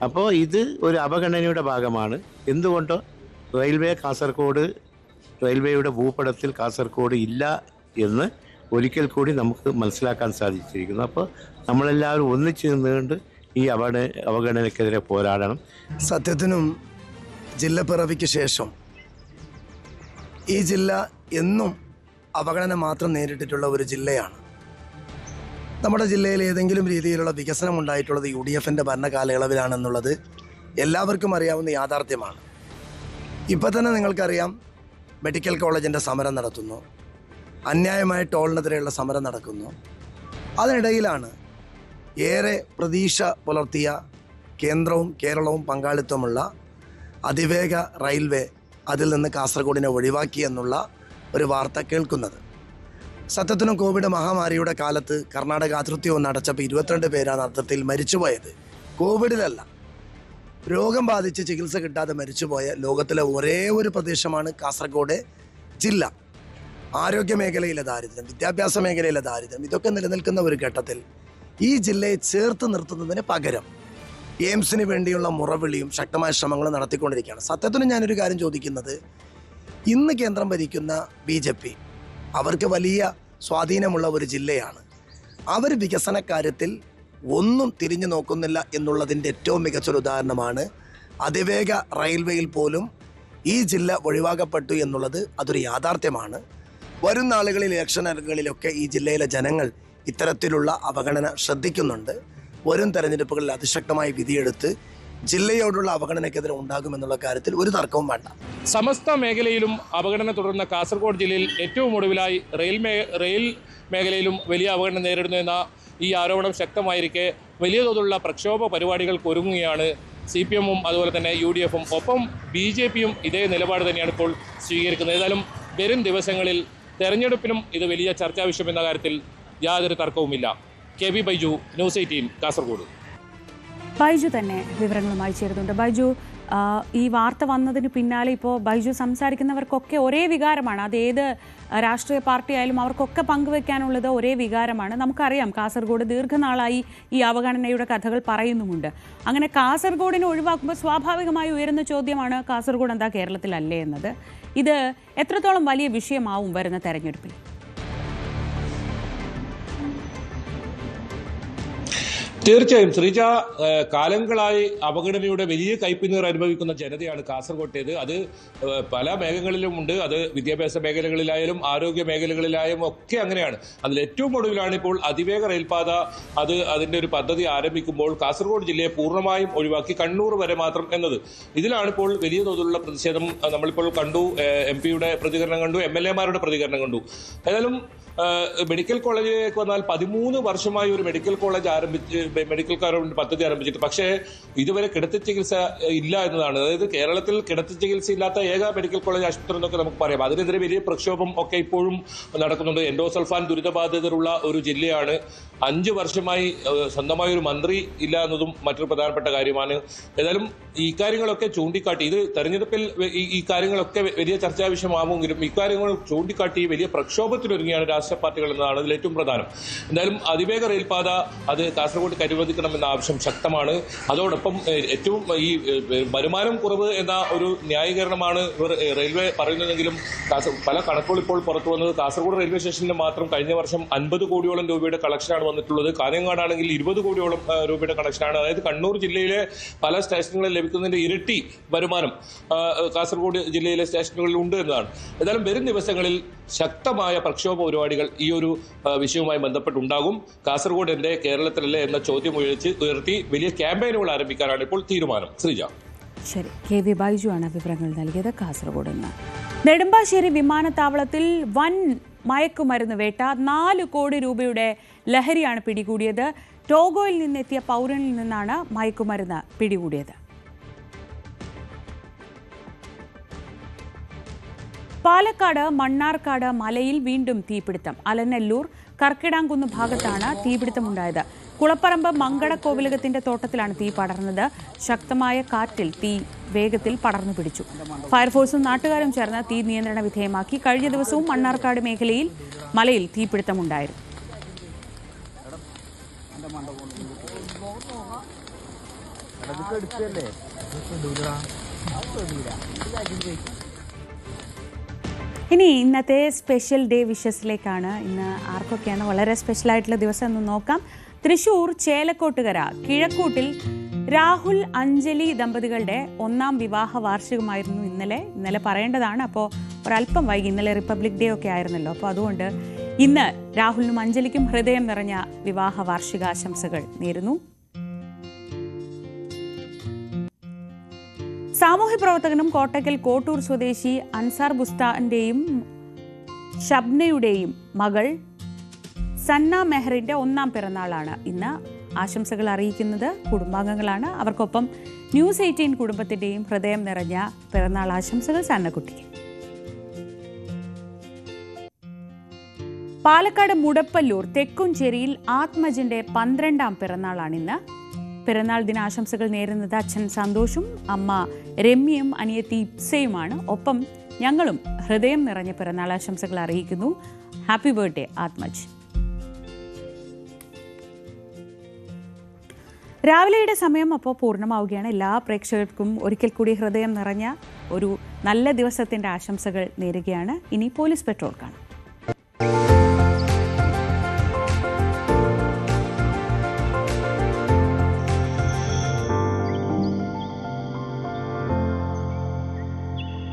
അപ്പോൾ ഇത് ഒരു അവഗണനയുടെ ഭാഗമാണ്. എന്തുകൊണ്ടോ റെയിൽവേയുടെ ഭൂപടത്തിൽ കാസർഗോഡ് ഇല്ല എന്ന് ഒരിക്കൽ കൂടി നമുക്ക് മനസ്സിലാക്കാൻ സാധിച്ചിരിക്കുന്നു. അപ്പോൾ നമ്മളെല്ലാവരും ഒന്നിച്ച് നിന്നുകൊണ്ട് ഈ അവഗണനയ്ക്കെതിരെ പോരാടണം. സത്യത്തിനും ജില്ലപ്പിറവിക്ക് ശേഷം ഈ ജില്ല എന്നും അവഗണന മാത്രം നേരിട്ടിട്ടുള്ള ഒരു ജില്ലയാണ്. നമ്മുടെ ജില്ലയിൽ ഏതെങ്കിലും രീതിയിലുള്ള വികസനം ഉണ്ടായിട്ടുള്ളത് UDFൻ്റെ ഭരണകാലയളവിലാണെന്നുള്ളത് എല്ലാവർക്കും അറിയാവുന്ന യാഥാർത്ഥ്യമാണ്. ഇപ്പം തന്നെ നിങ്ങൾക്കറിയാം, മെഡിക്കൽ കോളേജിൻ്റെ സമരം നടത്തുന്നു, അന്യായമായ ടോളിനെതിരെയുള്ള സമരം നടക്കുന്നു. അതിനിടയിലാണ് ഏറെ പ്രതീക്ഷ പുലർത്തിയ കേന്ദ്രവും കേരളവും പങ്കാളിത്തമുള്ള അതിവേഗ റെയിൽവേ അതിൽ നിന്ന് കാസർഗോഡിനെ ഒഴിവാക്കി എന്നുള്ള ഒരു വാർത്ത കേൾക്കുന്നത്. സത്യത്തിനും കോവിഡ് മഹാമാരിയുടെ കാലത്ത് കർണാടക അതിർത്തി ഒന്ന് അടച്ചപ്പോൾ 22 പേരാണ് അർത്ഥത്തിൽ മരിച്ചുപോയത്. കോവിഡിലല്ല, രോഗം ബാധിച്ച് ചികിത്സ കിട്ടാതെ മരിച്ചുപോയ ലോകത്തിലെ ഒരേ ഒരു പ്രദേശമാണ് കാസർഗോഡ് ജില്ല. ആരോഗ്യ മേഖലയിലെ ദാരിദ്ര്യം, വിദ്യാഭ്യാസ മേഖലയിലെ ദാരിദ്ര്യം, ഇതൊക്കെ നിലനിൽക്കുന്ന ഒരു ഘട്ടത്തിൽ ഈ ജില്ലയെ ചേർത്ത് നിർത്തുന്നതിന് പകരം എയിംസിന് വേണ്ടിയുള്ള മുറവിളിയും ശക്തമായ ശ്രമങ്ങളും നടത്തിക്കൊണ്ടിരിക്കുകയാണ്. സത്യത്തിന് ഞാനൊരു കാര്യം ചോദിക്കുന്നത്, ഇന്ന് കേന്ദ്രം ഭരിക്കുന്ന BJP അവർക്ക് വലിയ സ്വാധീനമുള്ള ഒരു ജില്ലയാണ്. അവർ വികസന കാര്യത്തിൽ ഒന്നും തിരിഞ്ഞു നോക്കുന്നില്ല എന്നുള്ളതിൻ്റെ ഏറ്റവും മികച്ചൊരു ഉദാഹരണമാണ് അതിവേഗ റെയിൽവേയിൽ പോലും ഈ ജില്ല ഒഴിവാക്കപ്പെട്ടു എന്നുള്ളത്. അതൊരു യാഥാർത്ഥ്യമാണ്. വരും നാളുകളിൽ ഇലക്ഷനുകളിലൊക്കെ ഈ ജില്ലയിലെ ജനങ്ങൾ ഇത്തരത്തിലുള്ള അവഗണന ശ്രദ്ധിക്കുന്നുണ്ട്. വരും തെരഞ്ഞെടുപ്പുകളിൽ അതിശക്തമായി വിധിയെടുത്ത് ജില്ലയോടുള്ള അവഗണനയ്ക്കെതിരെ ഉണ്ടാകുമെന്നുള്ള കാര്യത്തിൽ ഒരു തർക്കവും വേണ്ട. സമസ്ത മേഖലയിലും അവഗണന തുടർന്ന കാസർഗോഡ് ജില്ലയിൽ ഏറ്റവും ഒടുവിലായി റെയിൽ മേഖലയിലും വലിയ അവഗണന നേരിടുന്നു എന്ന ഈ ആരോപണം ശക്തമായിരിക്കെ വലിയ തോതിലുള്ള പ്രക്ഷോഭ പരിപാടികൾക്ക് ഒരുങ്ങുകയാണ് CPM-ഉം അതുപോലെ തന്നെ UDF-ഉം. ഒപ്പം BJP-യും ഇതേ നിലപാട് തന്നെയാണ് ഇപ്പോൾ സ്വീകരിക്കുന്നത്. ഏതായാലും വരും ദിവസങ്ങളിൽ തെരഞ്ഞെടുപ്പിനും ഇത് വലിയ ചർച്ചാ വിഷയമെന്ന കാര്യത്തിൽ യാതൊരു തർക്കവുമില്ല. KB Baiju, news 18 Kasaragod. ബൈജു തന്നെ വിവരങ്ങളുമായി ചേരുന്നുണ്ട്. ബൈജു, ഈ വാർത്ത വന്നതിന് പിന്നാലെ ഇപ്പോൾ ബൈജു സംസാരിക്കുന്നവർക്കൊക്കെ ഒരേ വികാരമാണ്. അത് ഏത് രാഷ്ട്രീയ പാർട്ടി ആയാലും അവർക്കൊക്കെ പങ്കുവെക്കാനുള്ളത് ഒരേ വികാരമാണ്. നമുക്കറിയാം, കാസർഗോഡ് ദീർഘനാളായി ഈ അവഗണനയുടെ കഥകൾ പറയുന്നുമുണ്ട്. അങ്ങനെ കാസർഗോഡിനെ ഒഴിവാക്കുമ്പോൾ സ്വാഭാവികമായി ഉയരുന്ന ചോദ്യമാണ്, കാസർഗോഡ് എന്താ കേരളത്തിലല്ലേ എന്നത്. ഇത് എത്രത്തോളം വലിയ വിഷയമാവും വരുന്ന തെരഞ്ഞെടുപ്പിൽ? തീർച്ചയായും ശ്രീജ, കാലങ്ങളായി അവഗണനയുടെ വലിയ കൈപ്പിനീർ അനുഭവിക്കുന്ന ജനതയാണ് കാസർഗോട്ടേത്. അത് പല മേഖലകളിലുമുണ്ട്. അത് വിദ്യാഭ്യാസ മേഖലകളിലായാലും ആരോഗ്യ മേഖലകളിലായാലും ഒക്കെ അങ്ങനെയാണ്. അതിൽ ഏറ്റവും ഒടുവിലാണ് ഇപ്പോൾ അതിവേഗ റെയിൽപാത അതിൻ്റെ ഒരു പദ്ധതി ആരംഭിക്കുമ്പോൾ കാസർഗോഡ് ജില്ലയെ പൂർണ്ണമായും ഒഴിവാക്കി കണ്ണൂർ വരെ മാത്രം എന്നത്. ഇതിലാണ് ഇപ്പോൾ വലിയ തോതിലുള്ള പ്രതിഷേധം നമ്മളിപ്പോൾ കണ്ടു. MP-യുടെ പ്രതികരണം കണ്ടു, MLA-മാരുടെ പ്രതികരണം കണ്ടു. ഏതായാലും മെഡിക്കൽ കോളേജിലേക്ക് വന്നാൽ 13 വർഷമായി ഒരു മെഡിക്കൽ പദ്ധതി ആരംഭിച്ചിട്ട്, പക്ഷേ ഇതുവരെ കിടത്തി ചികിത്സ ഇല്ല എന്നതാണ്. അതായത് കേരളത്തിൽ കിടത്തി ചികിത്സ ഇല്ലാത്ത ഏക മെഡിക്കൽ കോളേജ് ആശുപത്രി എന്നൊക്കെ നമുക്ക് പറയാം. അതിനെതിരെ വലിയ പ്രക്ഷോഭം ഒക്കെ ഇപ്പോഴും നടക്കുന്നുണ്ട്. എൻഡോസൾഫാൻ ദുരിതബാധിതരുള്ള ഒരു ജില്ലയാണ്. 5 വർഷമായി സ്വന്തമായ ഒരു മന്ത്രി ഇല്ല എന്നതും മറ്റൊരു പ്രധാനപ്പെട്ട കാര്യമാണ്. ഏതായാലും ഈ കാര്യങ്ങളൊക്കെ ചൂണ്ടിക്കാട്ടി, ഇത് തെരഞ്ഞെടുപ്പിൽ ഈ കാര്യങ്ങളൊക്കെ വലിയ ചർച്ചാ വിഷയമാവുമെങ്കിലും ഇക്കാര്യങ്ങൾ ചൂണ്ടിക്കാട്ടി വലിയ പ്രക്ഷോഭത്തിനൊരുങ്ങിയാണ് രാഷ്ട്രീയ പാർട്ടികൾ എന്നതാണ് അതിൽ ഏറ്റവും പ്രധാനം. എന്തായാലും അതിവേഗ റെയിൽപാത അത് കാസർഗോഡ് അനുവദിക്കണമെന്ന ആവശ്യം ശക്തമാണ്. അതോടൊപ്പം ഏറ്റവും ഈ വരുമാനം കുറവ് എന്ന ഒരു ന്യായീകരണമാണ് ഇവർ റെയിൽവേ പറയുന്നതെങ്കിലും പല കണക്കുകൾ ഇപ്പോൾ പുറത്തു വന്നത് കാസർഗോഡ് റെയിൽവേ സ്റ്റേഷനിൽ മാത്രം കഴിഞ്ഞ വർഷം 50 കോടിയോളം രൂപയുടെ കളക്ഷനാണ് വന്നിട്ടുള്ളത്. കാഞ്ഞങ്ങാടാണെങ്കിൽ 20 കോടിയോളം രൂപയുടെ കണക്ഷനാണ്. അതായത് കണ്ണൂർ ജില്ലയിലെ പല സ്റ്റേഷനുകളിൽ ലഭിക്കുന്നതിൻ്റെ ഇരട്ടി വരുമാനം കാസർഗോഡ് ജില്ലയിലെ സ്റ്റേഷനുകളിൽ ഉണ്ട് എന്നതാണ്. ഏതായാലും വരും ദിവസങ്ങളിൽ ശക്തമായ പ്രക്ഷോഭ പരിപാടികൾ ഈ ഒരു വിഷയവുമായി ബന്ധപ്പെട്ടുണ്ടാകും. കാസർഗോഡ് എൻ്റെ കേരളത്തിലല്ലേ എന്ന ചോദ്യം ഉയർത്തി വലിയ ക്യാമ്പയിനുകൾ ആരംഭിക്കാനാണ് ഇപ്പോൾ തീരുമാനം. ശ്രീജ. ശരി, KV ബൈജു ആണ് വിവരങ്ങൾ നൽകിയത് കാസർഗോഡ് നിന്ന്. നെടുമ്പാശ്ശേരി വിമാനത്താവളത്തിൽ വൻ മയക്കുമരുന്ന് വേട്ട. 4 കോടി രൂപയുടെ ലഹരിയാണ് പിടികൂടിയത്. ടോഗോയിൽ നിന്നെത്തിയ പൗരനിൽ നിന്നാണ് മയക്കുമരുന്ന് പിടികൂടിയത്. പാലക്കാട് മണ്ണാർക്കാട് മലയിൽ വീണ്ടും തീപിടുത്തം. അലനല്ലൂർ കർക്കിടാംകുന്ന് ഭാഗത്താണ് തീപിടുത്തമുണ്ടായത്. കുളപ്പറമ്പ് മങ്കടക്കോവിലകത്തിന്റെ തോട്ടത്തിലാണ് തീ പടർന്നത്. ശക്തമായ കാറ്റിൽ തീ വേഗത്തിൽ പടർന്നു പിടിച്ചു. ഫയർഫോഴ്സും നാട്ടുകാരും ചേർന്ന് തീ നിയന്ത്രണ വിധേയമാക്കി. കഴിഞ്ഞ ദിവസവും മണ്ണാർക്കാട് മേഖലയിൽ മലയിൽ തീപിടുത്തമുണ്ടായിരുന്നു. ഇനി ഇന്നത്തെ സ്പെഷ്യൽ ഡേ വിഷസിലേക്കാണ്. ഇന്ന് ആർക്കൊക്കെയാണ് വളരെ സ്പെഷ്യലായിട്ടുള്ള ദിവസം എന്ന് നോക്കാം. തൃശൂർ ചേലക്കോട്ടുകര കിഴക്കൂട്ടിൽ രാഹുൽ അഞ്ജലി ദമ്പതികളുടെ 1ാം വിവാഹ വാർഷികമായിരുന്നു ഇന്നലെ പറയേണ്ടതാണ്. അപ്പോൾ ഒരല്പം വൈകി. ഇന്നലെ റിപ്പബ്ലിക് ഡേ ഒക്കെ ആയിരുന്നല്ലോ. അപ്പോൾ അതുകൊണ്ട് ഇന്ന് രാഹുലിനും അഞ്ജലിക്കും ഹൃദയം നിറഞ്ഞ വിവാഹ വാർഷികാശംസകൾ നേരുന്നു. സാമൂഹ്യ പ്രവർത്തകനും കോട്ടക്കൽ കോട്ടൂർ സ്വദേശി അൻസാർ ബുസ്താന്റെയും ഷബ്നയുടെയും മകൾ സന്ന മെഹറിന്റെ 1ാം പിറന്നാളാണ് ഇന്ന്. ആശംസകൾ അറിയിക്കുന്നത് കുടുംബാംഗങ്ങളാണ്. അവർക്കൊപ്പം ന്യൂസ് 18 കുടുംബത്തിന്റെയും ഹൃദയം നിറഞ്ഞ പിറന്നാൾ ആശംസകൾ സന്നക്കുട്ടിക്ക്. പാലക്കാട് മുടപ്പല്ലൂർ തെക്കുംചേരിയിൽ ആത്മജിന്റെ 12ാം പിറന്നാളാണിന്ന്. പിറന്നാൾ ദിനാശംസകൾ നേരുന്നത് അച്ഛൻ സന്തോഷും അമ്മ രമ്യയും അനിയത്തി ഇപ്സയുമാണ്. ഒപ്പം ഞങ്ങളും ഹൃദയം നിറഞ്ഞ പിറന്നാൾ ആശംസകൾ അറിയിക്കുന്നു. Happy birthday Athmaj. രാവിലെയുടെ സമയം അപ്പോൾ പൂർണ്ണമാവുകയാണ്. എല്ലാ പ്രേക്ഷകർക്കും ഒരിക്കൽ കൂടി ഹൃദയം നിറഞ്ഞ ഒരു നല്ല ദിവസത്തിൻ്റെ ആശംസകൾ നേരുകയാണ്. ഇനി പോലീസ് പെട്രോൾ കാണാം.